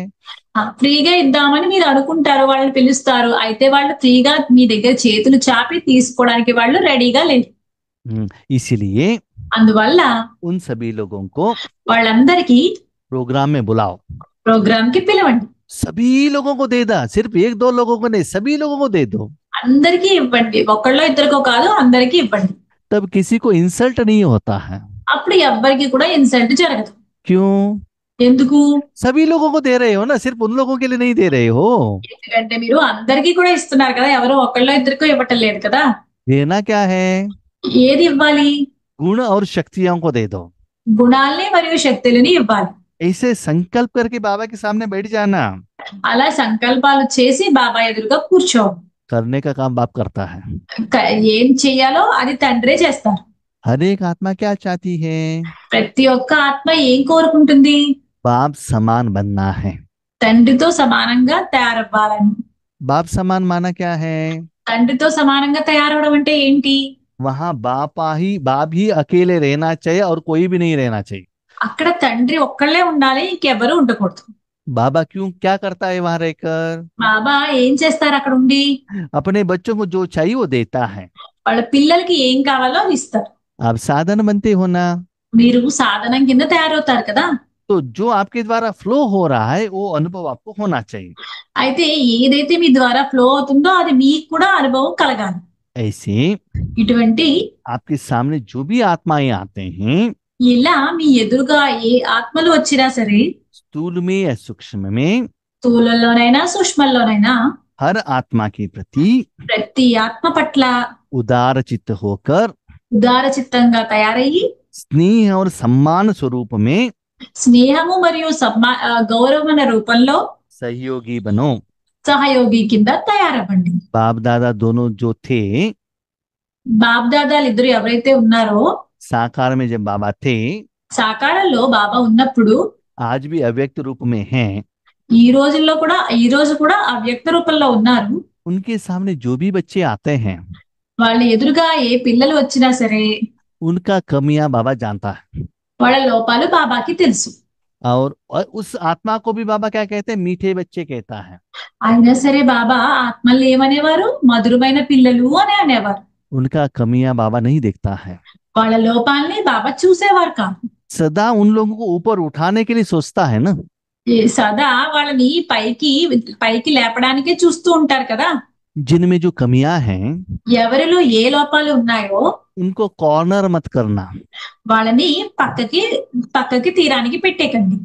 ఫ్రీగా ఇద్దామని మీరు అనుకుంటారు, వాళ్ళని పిలుస్తారు, అయితే వాళ్ళు ఫ్రీగా మీ దగ్గర చేతులు చాపి తీసుకోవడానికి వాళ్ళు రెడీగా లేరు. इसीलिए అందువల్ల उन सभी लोगों को వాళ్ళందరికీ प्रोग्राम में बुलाओ, ప్రోగ్రామ్ కి పిలవండి. सभी लोगों को दे दा, सिर्फ एक दो लोगों को नहीं, सभी लोगों को दे दो। అందరికీ ఇవ్వండి, ఒకళ్ళో ఇద్దరికో కాదు, అందరికీ ఇవ్వండి. तब किसी को इंसल्ट नहीं होता है। అప్పుడు ఎవ్వరికి కూడా ఇన్సల్ట్ జరగదు. क्यों? ఎందుకు? सभी लोगों को दे रहे हो ना, सिर्फ उन लोगों के लिए नहीं दे रहे हो। ఎందుకంటే మీరు అందరికీ కూడా ఇస్తున్నారు కదా, ఎవరో ఒకళ్ళో ఇద్దరికో ఇవ్వటం లేదు కదా. देना क्या है? ఏది ఇవ్వాలి? गुण और शक्तियों को दे दो। గుణాల్ని మరియు శక్తులని ఇవ్వాలి. ऐसे संकल्प करके बाबा के सामने बैठ जाना। అలా సంకల్పాలు చేసి బాబా ఎదురుగా కూర్చో. करने का काम बाप करता है। ఏం చెయ్యాలో అది తండ్రే చేస్తారు. हर एक आत्मा क्या चाहती है? ప్రతి ఒక్క ఆత్మ ఏం కోరుకుంటుంది? बाप समान बनना है। తండ్రితో సమానంగా తయారవ్వాలని. बाप समान माना क्या है? తండ్రితో సమానంగా తయారవడం అంటే ఏంటి? वहां बाप ही अकेले रहना चाहिए और कोई भी नहीं रहना चाहिए। అక్కడ తండ్రి ఒక్కళ్ళే ఉండాలి, ఇంకెవరు ఉండకూడదు. बाबा क्यों क्या करता है वहां रहकर? బాబా ఏం చేస్తారు అక్కడ ఉండి? अपने बच्चों को जो चाहिए वो देता है। వాళ్ళ పిల్లలకి ఏం కావాలో అది ఇస్తారు. आप साधन बनते हो ना, మీరు సాధనం కింద తయారవుతారు కదా. तो जो आपके द्वारा फ्लो हो रहा है वो अनुभव आपको होना चाहिए। అయితే ఏదైతే మీ ద్వారా ఫ్లో అవుతుందో అది మీకు కూడా అనుభవం కలగాలి. ऐसे ఇటువంటి आपके सामने जो भी आत्माएं आते हैं, ఇలా మీ ఎదురుగా ఏ ఆత్మలు వచ్చినా సరే, स्थूल में या सूक्ष्म में, స్థూలంలోనైనా సూక్ష్మంలోనైనా, हर आत्मा के प्रति ప్రతి ఆత్మ పట్ల उदार चित्त होकर ఉదార చిత్తంగా తయారయ్యి स्नेह और सम्मान स्वरूप में స్నేహము మరియు గౌరవమైన రూపంలో सहयोगी बनो। సహయోగి కింద తయారవ్వండి. बाप दादा दोनों जो थे, బాబ్దాదాలు ఇద్దరు ఎవరైతే ఉన్నారో, साकार में जब बाबा थे, సాకారంలో బాబా ఉన్నప్పుడు, आज भी अव्यक्त रूप में हैं, ఈ రోజు కూడా అవ్యక్త రూపంలో ఉన్నారు. उनके सामने जो भी बच्चे आते हैं, వాళ్ళ ఎదురుగా ఏ పిల్లలు వచ్చినా సరే उनका कमियां बाबा जानता है। వాళ్ళ లోపాలు బాబాకి తెలుసు. और उस आत्मा को भी बाबा क्या कहते हैं? मीठे बच्चे कहता है। అయినా సరే బాబా ఆత్మల్ని ఏమనేవారు? మధురమైన పిల్లలు అని అనేవారు. उनका कमियां बाबा नहीं देखता है। వాళ్ళ లోపాలని బాబా చూసేవారు కాదు. सदा उन लोगों को ऊपर उठाने के लिए सोचता है ना। సదా వాళ్ళని పైకి లేపడానికే చూస్తూ ఉంటారు కదా. जिनमें जो कमियां हैं, ఎవరిలో ఏ లోపాలు ఉన్నాయో उनको कॉर्नर मत करना, వాళ్ళని పక్కకి తీరానికి పెట్టేకండి.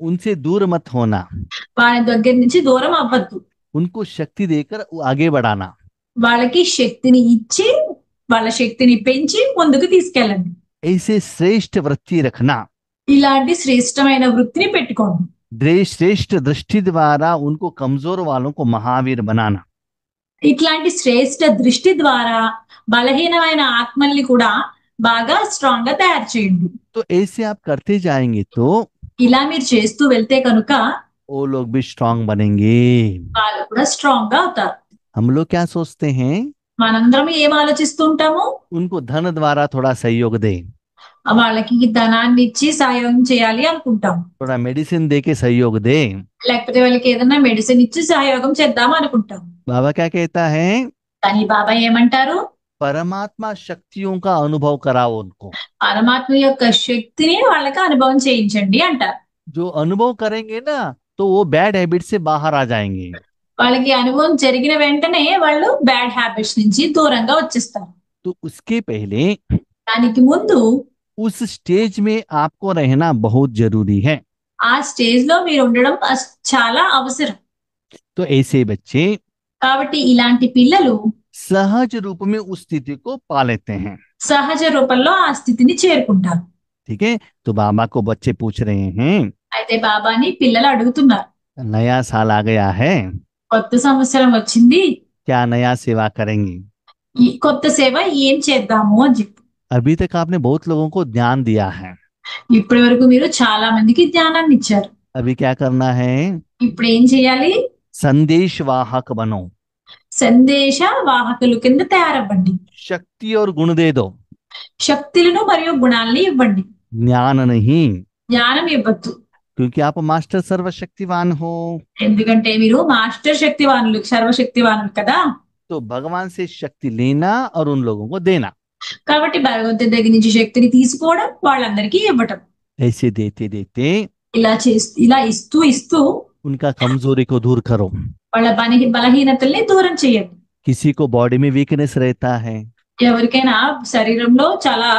उनसे दूर मत होना, వాళ్ళ దగ్గర నుంచి దూరం అవ్వద్దు. उनको शक्ति देकर आगे बढ़ाना। వాళ్ళకి శక్తిని ఇచ్చి, వాళ్ళ శక్తిని పెంచి ముందుకు తీసుకెళ్ళండి. ऐसे श्रेष्ठ वृत्ति रखना, ఇలాంటి శ్రేష్టమైన వృత్తిని పెట్టుకోండి. श्रेष्ठ दृष्टि द्वारा उनको कमजोर वालों को महावीर बनाना। ఇట్లాంటి శ్రేష్ట దృష్టి ద్వారా బలహీనమైన ఆత్మల్ని కూడా బాగా స్ట్రాంగ్ గా తయారు చేయండి. तो ऐसे आप करते जाएंगे तो ఇలా మీరు చేస్తూ వెళ్తే కనుక वो लोग भी स्ट्रांग बनेंगे। వాళ్ళు కూడా స్ట్రాంగ్ గా అవుతారు. हम लोग क्या सोचते हैं? మనందరం ఏం ఆలోచిస్తూ ఉంటాము? उनको धन द्वारा थोड़ा सहयोग दे, వాళ్ళకి ధనాన్ని ఇచ్చి సహాయం చేయాలి అనుకుంటాం, थोड़ा मेडिसिन दे के सहयोग दे। లేకపోతే వాళ్ళకి ఏదైనా మెడిసిన్ ఇచ్చి సహయోగం చేద్దాం అనుకుంటాం. बाबा क्या कहता है? కానీ బాబా ఏమంటారు? परमात्मा शक्तियों का अनुभव कराओ उनको। పరమాత్మ యొక్క శక్తిని వాళ్ళకి అనుభవం చేయించండి అంటారు. जो अनुभव करेंगे ना तो वो बैड हैबिट से बाहर आ जाएंगे। వాళ్ళకి అనుభవం జరిగిన వెంటనే వాళ్ళు బ్యాడ్ హ్యాబిట్స్ నుంచి దూరంగా వచ్చేస్తారు. तो उसके पहले దానికి ముందు उस स्टेज में आपको रहना बहुत जरूरी है। ఆ స్టేజ్ లో మీరు ఉండడం చాలా అవసరం. तो ऐसे बच्चे కాబట్టి ఇలాంటి పిల్లలు सहज रूप में उस स्थिति को पा लेते हैं। సహజ రూపంలో ఆ స్థితిని చేరుకుంటారు. ठीक है, तो बाबा को बच्चे पूछ रहे हैं, అయితే బాబాని పిల్లలు అడుగుతున్నారు, नया साल आ गया है, కొత్త సంవత్సరం వచ్చింది, क्या नया सेवा करेंगे? ఈ కొత్త సేవ ఏం చేద్దాము అని చెప్పి. अभी तक आपने बहुत लोगों को ज्ञान दिया है, ఇప్పటి వరకు మీరు చాలా మందికి జ్ఞానాన్ని ఇచ్చారు. अभी क्या करना है? ఇప్పుడు ఏం చేయాలి? संदेश वाहक बनो, సందేశ వాహకులు కింద తయారవ్వండి. शक्ति और गुण दे दो, శక్తులను మరియు గుణాలని ఇవ్వండి, ज्ञान नहीं, జ్ఞానం ఇవ్వద్దు. क्योंकि आप मास्टर सर्वशक्तिवान हो। ఎందుకంటే మీరు మాస్టర్ శక్తివానులు, సర్వశక్తివానులు కదా. तो भगवान से शक्ति लेना और उन लोगों को देना, కాబట్టి భగవంతుడి దగ్గర నుంచి శక్తిని తీసుకోవడం, వాళ్ళందరికీ ఇవ్వటం. ऐसे देते देते ఇలా ఇస్తూ ఇస్తూ उनका कमजोरी को दूर करो। వాళ్ళ బలహీనతల్ని దూరం చేయండి. किसी को बॉडी में वीकनेस रहता है, ఎవరికైనా శరీరంలో చాలా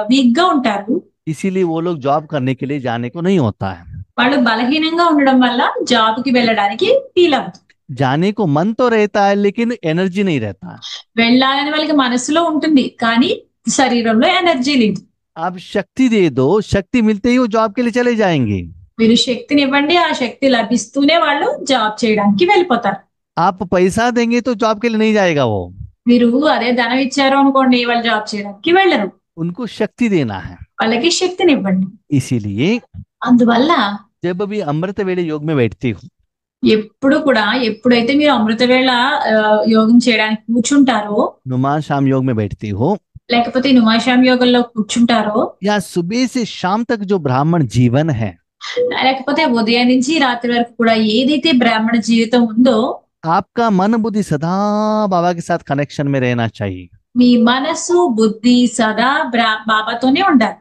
వీక్ గా ఉంటారు, इसीलिए वो लोग जॉब करने के लिए जाने को नहीं होता है। వాళ్ళు బలహీనంగా ఉండడం వల్ల జాబ్ కి వెళ్ళడానికి ఫీల్ అవుతుంది. जाने को मन तो रहता है लेकिन एनर्जी नहीं रहता। వెళ్ళాలని వాళ్ళకి మనసులో ఉంటుంది, కానీ శరీరంలో ఎనర్జీ లేదు. आप शक्ति दे दो, शक्ति मिलते ही वो जॉब के लिए चले जाएंगे। మీరు శక్తిని ఇవ్వండి, ఆ శక్తి లభిస్తూనే వాళ్ళు జాబ్ చేయడానికి వెళ్ళిపోతారు. आप पैसा देंगे तो जॉब के लिए नहीं जाएगा वो, మీరు అదే ధనం ఇచ్చారు అనుకోండి, వాళ్ళు జాబ్ చేయడానికి వెళ్ళరు. उनको शक्ति देना है। వాళ్ళకి శక్తిని ఇవ్వండి. इसीलिए అందువల్ల जब भी अमृत वेले योग में बैठती हूँ, ఎప్పుడు కూడా ఎప్పుడైతే మీరు అమృత వేళ యోగం చేయడానికి కూర్చుంటారో, नुमान शाम योग में बैठती हूँ, లేకపోతే నుమాషాం యోగంలో కూర్చుంటారో, या सुबह से शाम तक जो ब्राह्मण जीवन है, లేకపోతే ఉదయం నుంచి రాత్రి వరకు కూడా ఏదైతే బ్రాహ్మణ జీవితం ఉందో, आपका मन बुद्धि सदा बाबा के साथ कनेक्शन में रहना चाहिए। మీ మనసు బుద్ధి సదా బాబాతోనే ఉండాలి.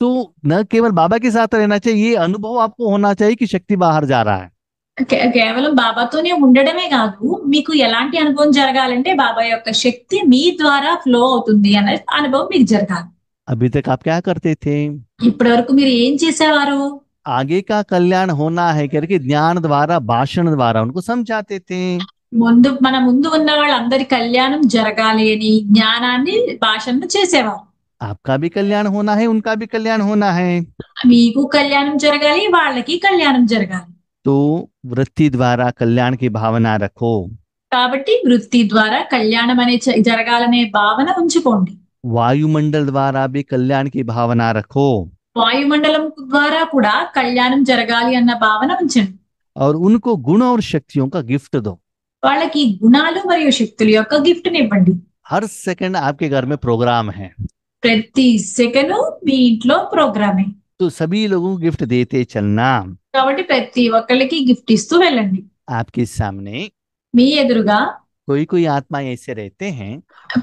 तो न केवल बाबा के साथ रहना चाहिए, ये अनुभव आपको होना चाहिए कि शक्ति बाहर जा रहा है। కేవలం బాబాతోనే ఉండడమే కాదు, మీకు ఎలాంటి అనుభవం జరగాలంటే బాబా యొక్క శక్తి మీ ద్వారా ఫ్లో అవుతుంది అనే అనుభవం మీకు జరగాలి. अभी तक आप क्या करते थे? ఇప్పటి వరకు మీరు ఏం చేసేవారు? आगे का कल्याण होना है करके ज्ञान द्वारा भाषण द्वारा उनको समझाते थे। మన ముందు ఉన్న వాళ్ళందరి కళ్యాణం జరగాలి అని జ్ఞానాన్ని భాషను చేసేవారు. आपका भी कल्याण होना है, उनका भी कल्याण होना है, మీకు కళ్యాణం జరగాలి, వాళ్ళకి కళ్యాణం జరగాలి. तो वृत्ति द्वारा कल्याण की भावना रखो। కాబట్టి వృత్తి ద్వారా కళ్యాణం అనే జరగాలనే భావన ఉంచుకోండి. वायुमंडल द्वारा भी कल्याण की भावना रखो, వాయుమండలం ద్వారా కూడా కళ్యాణం జరగాలి అన్న భావన ఉంచండి. और उनको गुण और शक्तियों का गिफ्ट दो। వాళ్ళకి గుణాలు మరియు శక్తుల యొక్క గిఫ్ట్ ఇవ్వండి. हर सेकंड आपके घर में प्रोग्राम है, ప్రతి సెకను మీ ఇంట్లో ప్రోగ్రామే. तो सभी लोगों को गिफ्ट देते चलना। కాబట్టి ప్రతి ఒక్కరికి గిఫ్ట్ ఇస్తూ వెళ్ళండి. आपके सामने మీ ఎదురుగా कोई कोई आत्मा ऐसे रहते हैं,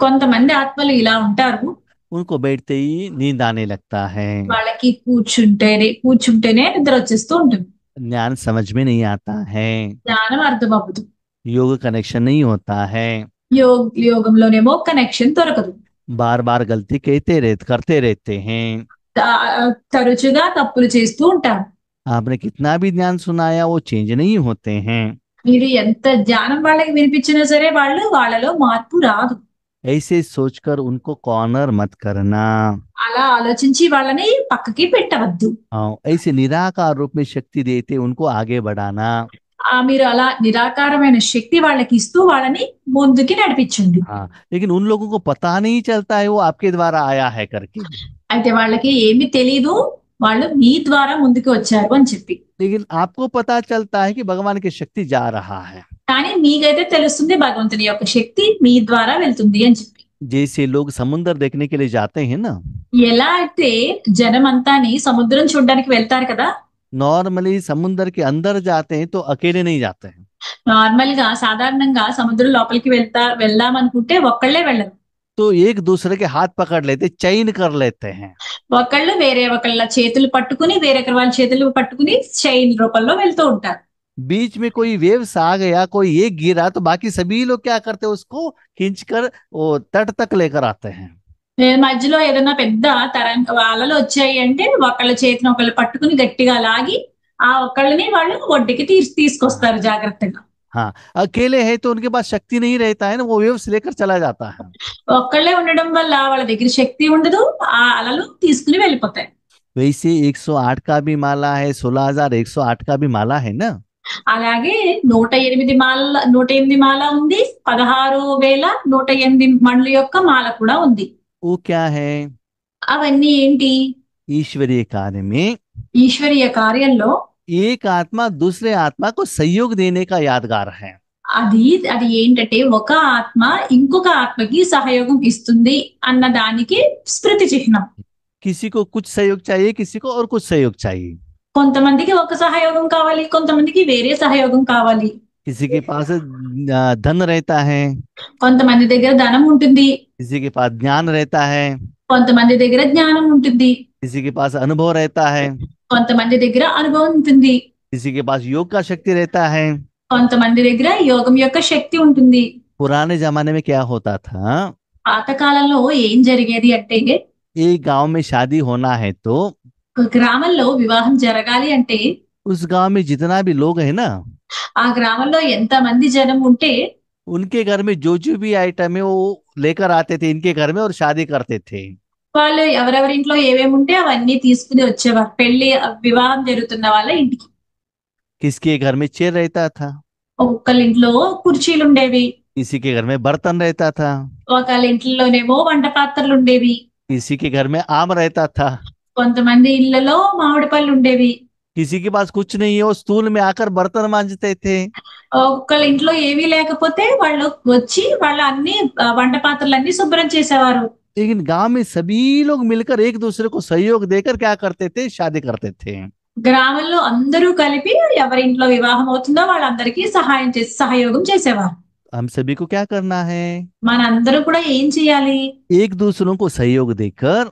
కొంతమంది ఆత్మలు ఇలా ఉంటారు, उनको बैठते ही नींद आने लगता है, వాళ్ళకి కూర్చుంటేనే నిద్ర వచ్చేస్తూ ఉంటుంది, ज्ञान समझ में नहीं आता है, జ్ఞానం అర్థం అవ్వదు, योग कनेक्शन नहीं होता है, యోగంలోనేమో కనెక్షన్ దొరకదు, बार बार गलती करते रहते हैं। తరచుగా తప్పులు చేస్తూ ఉంటారు. आपने कितना भी ज्ञान सुनाया वो चेंज नहीं होते हैं। మీరు ఎంత జ్ఞానం వాళ్ళకి వినిపించినా సరే వాళ్ళలో మార్పు రాదు. ऐसे सोचकर उनको कॉर्नर मत करना। అలా ఆలోచించి వాళ్ళని పక్కకి పెట్టవద్దు. ऐसे निराकार रूप में शक्ति देते उनको आगे बढ़ाना। మీరు అలా నిరాకారమైన శక్తి వాళ్ళకి ఇస్తూ వాళ్ళని ముందుకి నడిపించండి. हाँ, लेकिन उन लोगों को पता नहीं चलता है वो आपके द्वारा आया है करके। అయితే వాళ్ళకి ఏమీ తెలీదు, వాళ్ళు మీ ద్వారా ముందుకు వచ్చారు అని చెప్పి. लेकिन आपको पता चलता है कि भगवान की शक्ति जा रहा है। కానీ మీకైతే తెలుస్తుంది భగవంతుని యొక్క శక్తి మీ ద్వారా వెళ్తుంది అని చెప్పి. जैसे लोग समुद्र देखने के लिए जाते हैं ना, ఎలా అయితే జనం అంతాని సముద్రం చూడడానికి వెళ్తారు కదా, नॉर्मली समुद्र के अंदर जाते हैं तो अकेले नहीं जाते हैं। నార్మల్ గా సాధారణంగా సముద్రం లోపలికి వెళ్దాం అనుకుంటే ఒక్కళ్ళే వెళ్ళరు, तो एक दूसरे के हाथ पकड़ लेते, चैन कर लेते हैं। ఒకళ్ళు వేరే ఒకళ్ళ చేతులు పట్టుకుని వేరొకరి వాళ్ళ చేతులు పట్టుకుని చైన్ రూపంలో వెళ్తూ ఉంటారు. बीच में कोई वेव्स आ गया, कोई एक गिरा तो बाकी सभी लोग क्या करते हैं, उसको खींचकर वो तट तक लेकर आते हैं। మధ్యలో ఏదైనా పెద్ద అలలు వచ్చాయి అంటే ఒకళ్ళ చేతిని ఒకళ్ళు పట్టుకుని గట్టిగా లాగి ఆ ఒక్కళ్ళని వాళ్ళు ఒడ్డుకి తీసుకొస్తారు జాగ్రత్తగా. हाँ, अकेले है तो उनके पास शक्ति नहीं रहता है ना, वो वेव्स लेकर चला जाता है। ఒక్కళ్ళే ఉండడం వల్ల వాళ్ళ దగ్గర శక్తి ఉండదు. ఆ అలలు తీసుకుని వెళ్ళిపోతాయి. वैसे 108 का भी माला है, 16,108 का भी माला है ना। అలాగే 108 మాల ఉంది. 16,108 మణుల యొక్క మాల కూడా ఉంది. वो क्या है? అవన్నీ ఏంటి? ईश्वरीय कार्य में ఈశ్వరీయ కార్యంలో एक आत्मा दूसरे आत्मा को सहयोग देने का यादगार है। అది అది ఏంటంటే ఒక ఆత్మ ఇంకొక ఆత్మకి సహయోగం ఇస్తుంది అన్న దానికి స్మృతి చిహ్నం. किसी को कुछ सहयोग चाहिए, किसी को और कुछ सहयोग चाहिए। కొంతమందికి ఒక సహయోగం కావాలి, కొంతమందికి వేరే సహయోగం కావాలి. किसी के पास धन रहता है, కొంతమంది దగ్గర ధనం ఉంటుంది, किसी के पास ज्ञान रहता है, కొంతమంది దగ్గర జ్ఞానం ఉంటుంది, किसी के पास अनुभव रहता है, కొంతమంది దగ్గర అనుభవం ఉంటుంది, किसी के पास योग का शक्ति रहता है। కొంతమంది దగ్గర యోగం యొక్క శక్తి ఉంటుంది. पुराने जमाने में क्या होता था? పాతకాలంలో ఏం జరిగేది అంటే एक गांव में शादी होना है तो ఒక గ్రామంలో వివాహం జరగాలి అంటే उस गांव में जितना भी लोग है ना, ఆ గ్రామంలో ఎంత మంది జనం ఉంటే उनके घर में जो जो भी आइटम है वो लेकर आते थे इनके घर में और शादी करते थे। వాళ్ళు ఎవరెవరింట్లో ఏమేమి ఉంటే అవన్నీ తీసుకుని వచ్చేవారు పెళ్లి వివాహం జరుగుతున్న వాళ్ళ ఇంటికి. किसके घर में चेयर रहता था, ఒక్కొక్కళ్ళ ఇంట్లో కుర్చీలు ఉండేవి, किसी के घर में बर्तन रहता था, ఒకళ్ళ ఇంట్లోనేమో వంట పాత్రలు ఉండేవి, किसी के घर में आम रहता था, కొంతమంది ఇళ్లలో మామిడి పళ్ళు ఉండేవి. किसी के पास कुछ नहीं है वो स्टूल में आकर बर्तन मांजते थे। ఒక్కొక్కళ్ళ ఇంట్లో ఏమీ లేకపోతే వాళ్ళు వచ్చి వాళ్ళ అన్ని వంట పాత్రలన్నీ శుభ్రం చేసేవారు. लेकिन गांव में सभी लोग मिलकर एक दूसरे को सहयोग देकर क्या करते थे, शादी करते थे। గ్రామంలో అందరూ కలిపి ఎవరి ఇంట్లో వివాహం అవుతుందో వాళ్ళందరికీ సహాయం చేసి సహయోగం చేసేవారు. हम सभी को क्या करना है? మనందరూ కూడా ఏం చేయాలి? एक दूसरों को सहयोग देकर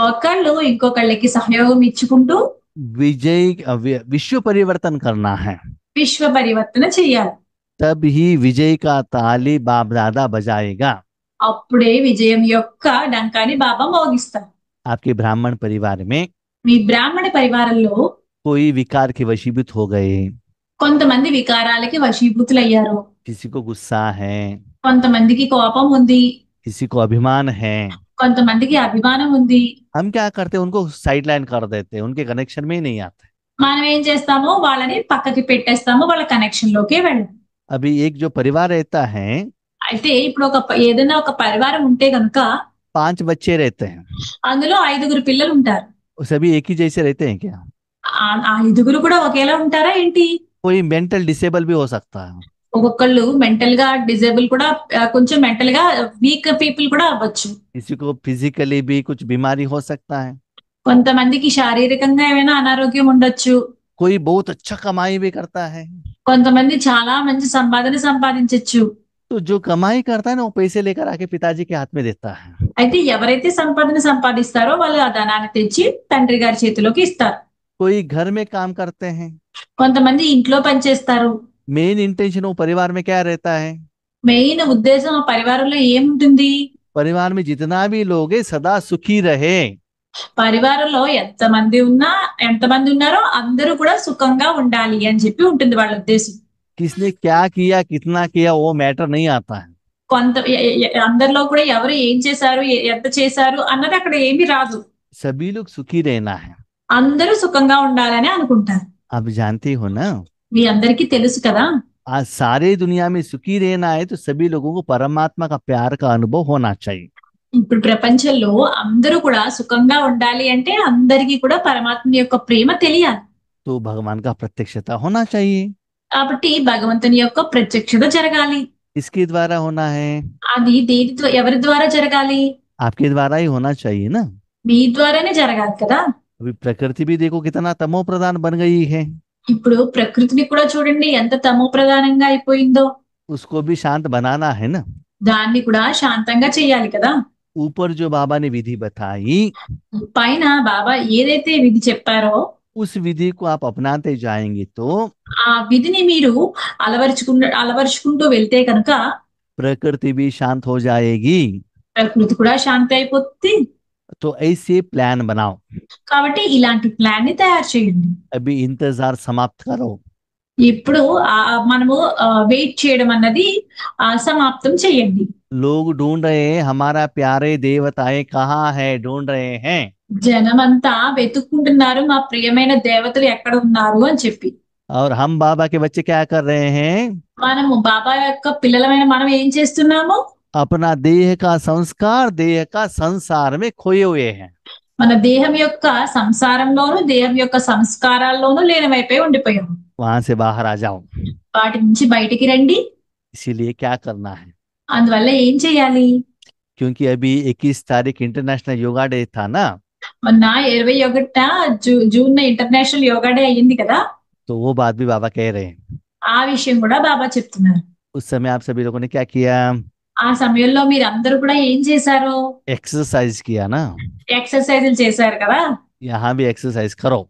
ఒకళ్ళు ఇంకొకళ్ళకి సహయోగం ఇచ్చుకుంటూ विश्व परिवर्तन करना है। విశ్వ పరివర్తన చేయాలి. तब ही विजय का ताली बाप दादा बजाएगा। అప్పుడే విజయం యొక్క డంకాని బాబా మోగిస్తారు. आपके ब्राह्मण परिवार में మీ బ్రాహ్మణ పరివారంలో कोई विकार के वशीभूत हो गए, కొంతమంది వికారాలకి వశీభూతులయ్యారు, किसी को गुस्सा है, కొంతమందికి కోపం ఉంది, किसी को अभिमान है, కొంతమందికి అభిమానం ఉంది. हम क्या करते हैं उनको साइड लाइन कर देते हैं, उनके कनेक्शन में ही नहीं आते। మనం ఏం చేస్తామో వాళ్ళని పక్కకి పెట్టేస్తాము, వాళ్ళ కనెక్షన్ లోకే వెళ్ళం. अभी एक जो परिवार रहता है అయితే ఇప్పుడు ఏదైనా ఒక పరివారం ఉంటే గనుక 5 बच्चे रहते हैं, అందులో 5గురు పిల్లలు ఉంటారు. वो सभी एक ही जैसे रहते हैं क्या? ఆ 5గురు కూడా ఒకేలా ఉంటారా ఏంటి? कोई मेंटल डिसेबल भी हो सकता है, ఒక్కొక్కళ్ళు మెంటల్ గా డిజేబుల్ కూడా, కొంచెం మెంటల్ గా వీక్ పీపుల్ కూడా అవ్వచ్చు. किसी को फिजिकली भी कुछ बीमारी हो सकता है, కొంతమందికి శారీరకంగా ఏమైనా అనారోగ్యం ఉండొచ్చు, कोई बहुत अच्छा कमाई भी करता है। కొంతమంది చాలా మంచి సంపాదన సంపాదించొచ్చు. तो जो कमाई करता है ना वो पैसे लेकर आके पिताजी के हाथ में देता है। అయితే ఎవరైతే సంపాదన సంపాదిస్తారో వాళ్ళు ఆ ధనాన్ని తెచ్చి తండ్రి గారి చేతిలోకి ఇస్తారు. कोई घर में काम करते हैं, కొంతమంది ఇంట్లో పనిచేస్తారు. मेन इंटेंशन वो परिवार में क्या रहता है? మెయిన్ ఉద్దేశం ఆ పరివారంలో ఏముంటుంది? परिवार में जितना भी लोग है सदा सुखी रहे। పరివారంలో ఎంతమంది ఉన్నారో అందరూ కూడా సుఖంగా ఉండాలి అని చెప్పి ఉంటుంది వాళ్ళ ఉద్దేశం. किसने क्या किया कितना किया वो मैटर नहीं आता है। అందరిలో కూడా ఎవరు ఏం చేశారు, ఎంత చేశారు అన్నది అక్కడ ఏమీ రాదు. सभी लोग सुखी रहना है। అందరూ సుఖంగా ఉండాలని అనుకుంటారు. आप जानते हो ना, మీ అందరికీ తెలుసు కదా, आज सारे दुनिया में सुखी रहना है तो सभी लोगों को परमात्मा का प्यार का अनुभव होना चाहिए। ఇప్పుడు ప్రపంచంలో అందరూ కూడా సుఖంగా ఉండాలి అంటే అందరికీ కూడా పరమాత్మ యొక్క ప్రేమ తెలియాలి. तो भगवान का प्रत्यक्षता होना चाहिए। కాబట్టి భగవంతుని యొక్క ప్రత్యక్షత జరగాలి. इसके द्वारा होना है, అది ఎవరి ద్వారా జరగాలి? आपके द्वारा ही होना चाहिए ना। మీ ద్వారానే జరగాలి కదా. अभी प्रकृति भी देखो कितना तमो प्रधान बन गई है, ఇప్పుడు ప్రకృతిని కూడా చూడండి ఎంత తమో ప్రధానంగా అయిపోయిందో. उसको भी शांत बनाना है ना। దాన్ని కూడా శాంతంగా చేయాలి కదా. ऊपर जो बाबा ने विधि बताई పైన బాబా ఏదైతే విధి చెప్పారో उस विधि को आप अपनाते जाएंगे तो ఆ విధిని మీరు అలవరుచుకుంటూ వెళ్తే కనుక प्रकृति भी शांत हो जाएगी। ప్రకృతి కూడా శాంతి అయిపోతుంది. तो ऐसे प्लान बनाओ, కాబట్టి ఇలాంటి ప్లాన్ ని తయారు చేయండి. अभी इंतजार समाप्त करो। ఇప్పుడు మనము వెయిట్ చేయడం అన్నది సమాప్తం చేయండి. लोग ढूंढ रहे हैं हमारा प्यारे देवताएं कहाँ है, ढूंढ रहे हैं। జనమంతా వెతుక్కుంటున్నారు మా ప్రియమైన దేవతలు ఎక్కడ ఉన్నారు అని చెప్పి. और हम बाबा के बच्चे क्या कर रहे हैं? మనము బాబా యొక్క పిల్లలమైన మనం ఏం చేస్తున్నాము? अपना देह का संस्कार देह का संसार में खोए हुए हैं। మన దేహం యొక్క సంసారంలోను దేహం యొక్క సంస్కారాల్లోనూ లీనమైపోయి ఉండిపోయాము. वहां से बाहर आ जाओ। వాటి నుంచి బయటికి రండి. इसीलिए क्या करना है? అందువల్ల ఏం చేయాలి? क्योंकि अभी 21 तारीख इंटरनेशनल योगा डे था ना, మొన్న 21 జూన్ ఇంటర్నేషనల్ యోగా డే అయ్యింది కదా. तो वो बात भी बाबा कह रहे हैं। ఆ విషయం కూడా బాబా చెప్తున్నారు. उस समय आप सभी लोगों ने क्या किया? ఆ సమయంలో మీరు అందరూ కూడా ఏం చేశారు? एक्सरसाइज किया ना। ఎక్సర్సైజులు చేశారు కదా. यहाँ भी एक्सरसाइज करो।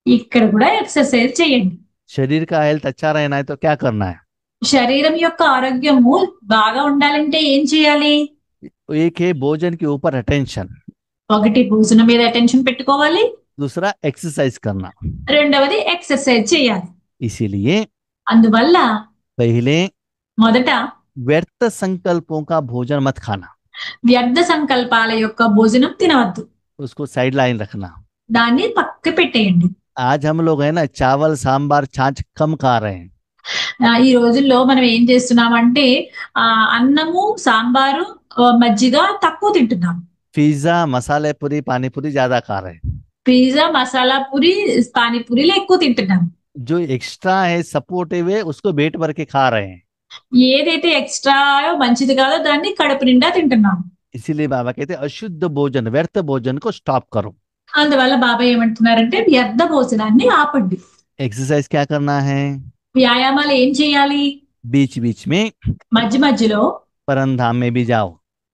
ఇక్కడ కూడా ఎక్సర్సైజ్ చేయండి. शरीर का हेल्थ अच्छा रहना है तो क्या करना है? శరీరం యొక్క ఆరోగ్యము బాగా ఉండాలంటే ఏం చేయాలి? एक है भोजन के ऊपर अटेंशन, ఒకటి భోజనం మీద అటెన్షన్ పెట్టుకోవాలి. दूसरा एक्सरसाइज करना। రెండవది ఎక్సర్సైజ్ చేయాలి. इसीलिए అందువల్ల पहले మొదట व्यर्थ संकल्पों का भोजन मत खाना, వ్యర్థ సంకల్పాల యొక్క భోజనం తినవద్దు. उसको साइड लाइन रखना। దాన్ని పక్క పెట్టేయండి. आज हम लोग है ना चावल सांबार छाछ कम खा रहे हैं। ఈ రోజుల్లో మనం ఏం చేస్తున్నామంటే అన్నము సాంబారు మజ్జిగ తక్కువ తింటున్నాం. पिज्जा मसाले पूरी पानी पूरी ज्यादा खा रहे हैं। పిజ్జా మసాలా పూరి పానీపూరీలు ఎక్కువ తింటున్నాం. जो एक्स्ट्रा है सपोर्टिव है उसको पेट भर के खा रहे हैं। ఏదైతే ఎక్స్ట్రా మంచిది కాదో దాన్ని కడుపు నిండా తింటున్నాం. इसीलिए बाबा कहते हैं अशुद्ध भोजन व्यर्थ भोजन को स्टॉप करो। అందువల్ల బాబా ఏమంటున్నారంటే వ్యర్థ భోజనాన్ని ఆపండి. एक्सरसाइज क्या करना है? వ్యాయామాలు ఏం చేయాలి? बीच बीच में మధ్య మధ్యలో परमधाम में भी जाओ,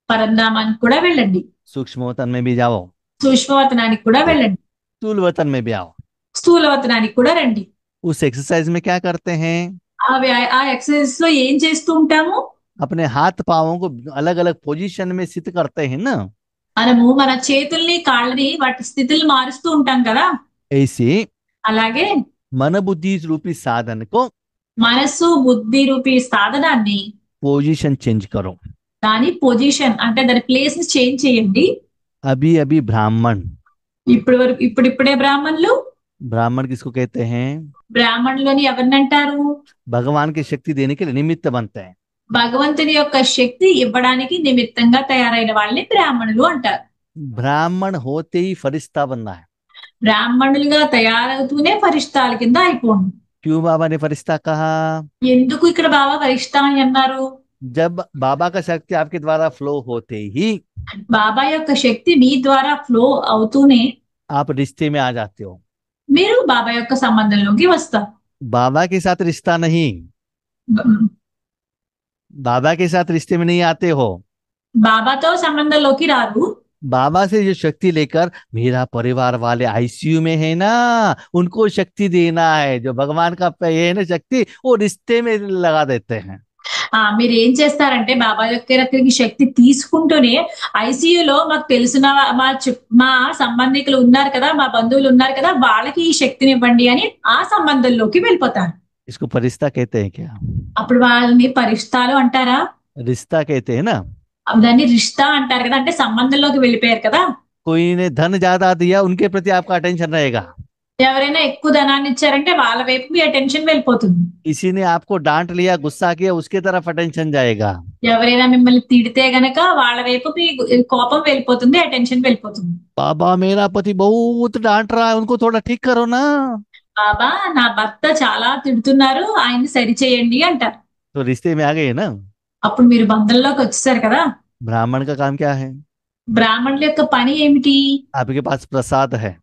పరంధామానికి కూడా వెళ్ళండి. सूक्ष्म वतन में भी जाओ, సూక్ష్మవతనానికి కూడా వెళ్ళండి. स्थूल वतन में भी आओ। స్థూలవతనానికి కూడా రండి. उस एक्सरसाइज में क्या करते हैं? ఆ ఎక్సర్సైజ్ లో ఏం చేస్తూ ఉంటాము? अपने हाथ पावों को अलग अलग पोजीशन में स्थित करते हैं ना। మనము మన చేతుల్ని కాళ్ళని వాటి స్థితులు మారుస్తూ ఉంటాం కదా. ऐसे అలాగే मन बुद्धि रूपी साधन को మనస్సు బుద్ధి రూపీ సాధనాన్ని पोजीशन चेंज करो। దాని పొజిషన్ అంటే దాని ప్లేస్ ని చేంజ్ చేయండి. अभी अभी ब्राह्मण, ఇప్పుడిప్పుడే బ్రాహ్మణులు. ब्राह्मण किसको कहते हैं? బ్రాహ్మణులని ఎవరిని అంటారు? भगवान की शक्ति देने के लिए निमित्त बनते हैं। భగవంతుని యొక్క శక్తి ఇవ్వడానికి నిమిత్తంగా తయారైన వాళ్ళని బ్రాహ్మణులు అంటారు. ब्राह्मण होते ही फरिश्ता बनना है। బ్రాహ్మణులుగా తయారవుతూనే ఫరిష్టాల కింద అయిపోండి. क्यों बाबा ने फरिश्ता कहा? ఎందుకు ఇక్కడ బాబా ఫరిష్తా అని అన్నారు? जब बाबा का शक्ति आपके द्वारा फ्लो होते ही బాబా యొక్క శక్తి మీ ద్వారా ఫ్లో అవుతూనే आप रिश्ते में आ जाते हो। మీరు బాబా యొక్క సంబంధంలోకి వస్తారు. बाबा के साथ रिश्ता नहीं, बाबा के साथ रिश्ते में नहीं आते हो। బాబాతో సంబంధంలోకి రారు. बाबा से जो शक्ति लेकर मेरा परिवार वाले आईसीयू में है ना, उनको शक्ति देना है। जो भगवान का ये है ना शक्ति, वो रिश्ते में लगा देते हैं। మీరు ఏం చేస్తారంటే బాబా యొక్క శక్తి తీసుకుంటూనే ఐసీయూలో మాకు తెలిసిన మా సంబంధికులు ఉన్నారు కదా, మా బంధువులు ఉన్నారు కదా, వాళ్ళకి ఈ శక్తిని ఇవ్వండి అని ఆ సంబంధంలోకి వెళ్ళిపోతారు. इसको फरिश्ता कहते हैं क्या? అప్పుడు వాళ్ళని పరిష్టాలు అంటారా? रिश्ता कहते हैं ना। దాన్ని రిష్తా అంటారు కదా, అంటే సంబంధంలోకి వెళ్ళిపోయారు కదా. कोई ने धन ज्यादा दिया, उनके प्रति आपका अटेंशन रहेगा। ఎవరైనా ఎక్కువ ధనాన్ని ఇచ్చారంటే వాళ్ళ వైపు మీ అటెన్షన్ వెళ్ళిపోతుంది. किसी ने आपको डांट लिया, गुस्सा किया, उसके तरफ अटेंशन जाएगा। ఎవరైనా మిమ్మల్ని తిడితే గనక వాళ్ళ వైపు మీ కోపం వెళ్ళిపోతుంది, అటెన్షన్ వెళ్ళిపోతుంది. बाबा मेरा पति बहुत डांट रहा है, उनको थोड़ा ठीक करो ना। బాబా నా భర్త చాలా తిడుతున్నారు, ఆయన్ని సరి చేయండి అంటారు. तो रिश्ते में आ गए ना। అప్పుడు మీరు బంధంలోకి వచ్చేసారు కదా. ब्राह्मण का काम क्या है? బ్రాహ్మణుల యొక్క పని ఏమిటి? आपके पास प्रसाद है,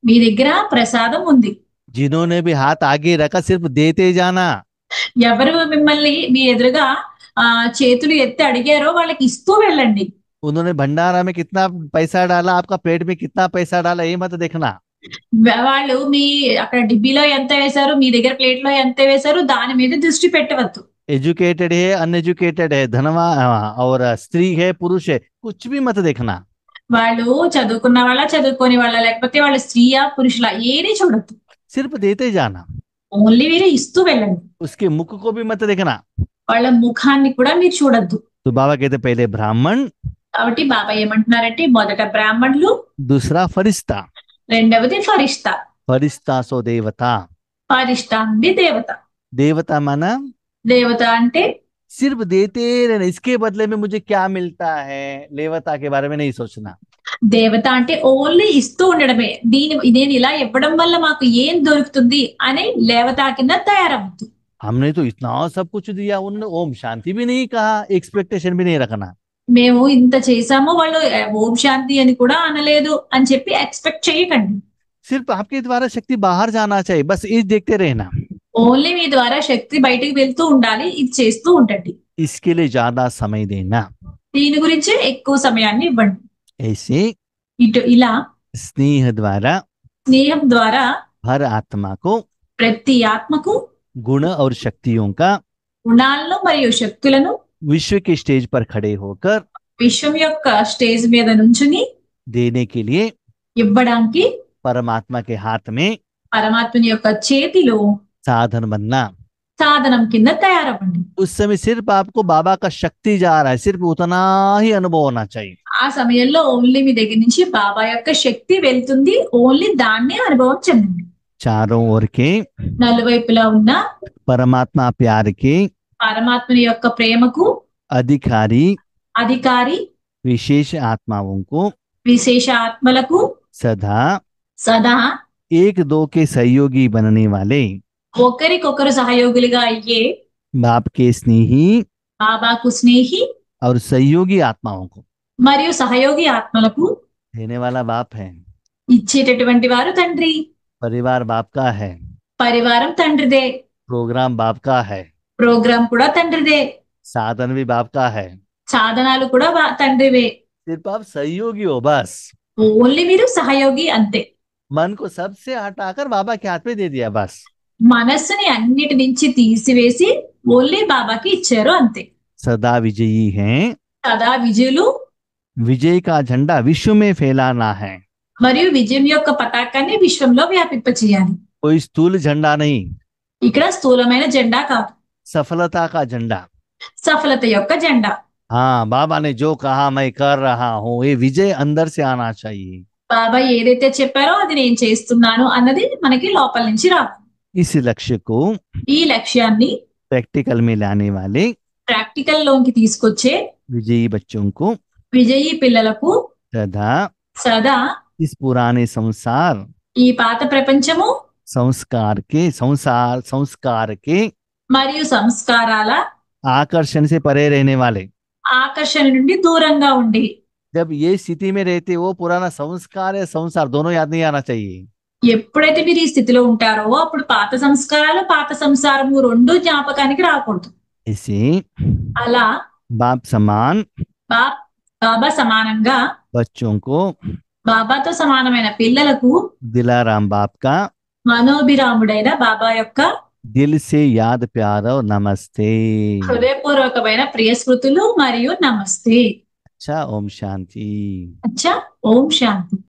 మీ దగ్గర ప్రసాదం ఉంది. जिन्होंने भी हाथ आगे रखा सिर्फ देते जाना। ఎవరు మిమ్మల్ని మీ ఎదురుగా చేతులు ఎత్తి అడిగారో వాళ్ళకి ఇస్తూ వెళ్ళండి. उन्होंने भंडारा में कितना पैसा डाला, आपका पेट में कितना पैसा डाला, ये मत देखना। వాళ్ళు మీ అక్కడ డిబ్బీలో ఎంత వేశారు, మీ దగ్గర ప్లేట్ లో ఎంత వేశారు, దాని మీద దృష్టి పెట్టవద్దు. एजुकेटेड है अनएजुकेटेड है, धनवान और स्त्री है पुरुष है, कुछ भी मत देखना। వాళ్ళు చదువుకున్న వాళ్ళ చదువుకోని వాళ్ళ లేకపోతే వాళ్ళ స్త్రీయా పురుషుల ఏది చూడద్దు, सिर्फ देते जाना। ఓన్లీ మీరు ఇస్తూ వెళ్ళండి. उसके मुख को भी मत देखना। వాళ్ళ ముఖాన్ని కూడా మీరు చూడొద్దు. तो बाबा कहते पहले ब्राह्मण, కాబట్టి బాబా ఏమంటున్నారంటే మొదట బ్రాహ్మణులు, दूसरा फरिश्ता। రెండవది ఫరిష్తా. फरिश्ता सो देवता। ఫరిష్తా అంటే దేవత. देवता माना దేవత అంటే सिर्फ देते रहना, इसके बदले में मुझे क्या मिलता है, देवता के बारे में नहीं सोचना। దేవత అంటే ఓన్లీ ఇస్తూ ఉండడమే. నేను ఇలా ఇవ్వడం వల్ల మాకు ఏం దొరుకుతుంది అని లేవతా కింద తయారవద్దు. हमने तो इतना सब कुछ दिया, उन्होंने ओम शांति भी नहीं कहा, एक्सपेक्टेशन भी नहीं रखना। మేము ఇంత చేశాము, వాళ్ళు ఓం శాంతి అని కూడా అనలేదు అని చెప్పి ఎక్స్పెక్ట్ చేయకండి. सिर्फ आपके द्वारा शक्ति बाहर जाना चाहिए, बस ये देखते रहना। ఓన్లీ మీ ద్వారా శక్తి బయటికి వెళ్తూ ఉండాలి, ఇది చేస్తూ ఉండండి. इसके लिए ज्यादा समय देना। దీని గురించి ఎక్కువ సమయాన్ని ఇవ్వండి. ऐसे ఇలా स्नेह द्वारा స్నేహం ద్వారా हर आत्मा को ప్రతి ఆత్మకు गुण और शक्तियों का గుణాలను మరియు శక్తులను विश्व के स्टेज पर खड़े होकर విశ్వం యొక్క స్టేజ్ మీద నుంచుని देने के लिए ఇవ్వడానికి परमात्मा के हाथ में పరమాత్మని యొక్క చేతిలో साधन बनना। సాధనం కింద తయారవ్వండి. उस समय सिर्फ आपको बाबा का शक्ति जा रहा है, सिर्फ उतना ही अनुभव होना चाहिए। ఆ సమయంలో ఓన్లీ మీ దగ్గర నుంచి బాబా యొక్క శక్తి వెళ్తుంది, ఓన్లీ దాన్నే అనుభవం చెందండి. चारों ओर के నలువైపులా ఉన్న परमात्मा प्यार के పరమాత్మని యొక్క ప్రేమకు अधिकारी అధికారి विशेष आत्माओं को విశేష ఆత్మలకు सदा సదా एक दो के सहयोगी बनने वाले ఒకరికొకరు సహయోగులుగా అయ్యే बाप के स्नेही బాబాకు స్నేహి और सहयोगी आत्माओं को మరియు సహయోగి ఆత్మలకు देने वाला बाप है। ఇచ్చేటటువంటి వారు తండ్రి. परिवार बाप का है, పరివారం తండ్రిదే, प्रोग्राम बाप का है, ప్రోగ్రాం కూడా తండ్రిదే, साधन भी बाप का है। సాధనాలు కూడా తండ్రివే. सिर्फ आप सहयोगी हो बस। ఓన్లీ మీరు సహయోగి అంతే. मन को सबसे हटाकर बाबा के हाथ में दे दिया बस। మనస్సుని అన్నిటి నుంచి తీసివేసి ఓన్లీ బాబాకి ఇచ్చారు అంతే. सदा विजयी हैं, సదా విజయులు विजय का झंडा विश्व में फैलाना है। మరియు విజయం యొక్క పతాకాన్ని విశ్వంలో వ్యాపింపచేయాలి. कोई स्थूल झंडा नहीं, ఇక్కడ స్థూలమైన జెండా కాదు, सफलता का झंडा। సఫలత యొక్క జెండా. हाँ, बाबा ने जो कहा मैं कर रहा हूँ, ये विजय अंदर से आना चाहिए। బాబా ఏదైతే చెప్పారో అది నేను చేస్తున్నాను అన్నది మనకి లోపల నుంచి రావాలి. इस लक्ष्य को ఈ లక్ష్యాన్ని प्रैक्टिकल में लाने वाले ప్రాక్టికల్ లోకి తీసుకొచ్చే विजयी बच्चों को విజయీ పిల్లలకు सदा సదా इस पुराने संसार ఈ పాత ప్రపంచము संस्कार के మరియు సంస్కారాల आकर्षण से परे रहने वाले। ఆకర్షణ నుండి దూరంగా ఉండి, जब ये स्थिति में रहते वो पुराना संस्कार या संसार दोनों याद नहीं आना चाहिए। ఎప్పుడైతే మీరు ఈ స్థితిలో ఉంటారో అప్పుడు పాత సంస్కారాలు పాత సంసారము రెండు జ్ఞాపకానికి రాకూడదు. इसे అలా बाप समान బాబా సమానంగా बच्चों को బాబాతో సమానమైన పిల్లలకు दिलाराम बाप का మనోభిరాముడైన బాబా యొక్క दिल से याद प्यार और नमस्ते। హృదయపూర్వకమైన ప్రియ స్మృతులు మరియు నమస్తే. अच्छा, ओम शांति। అచ్చా, ఓం శాంతి.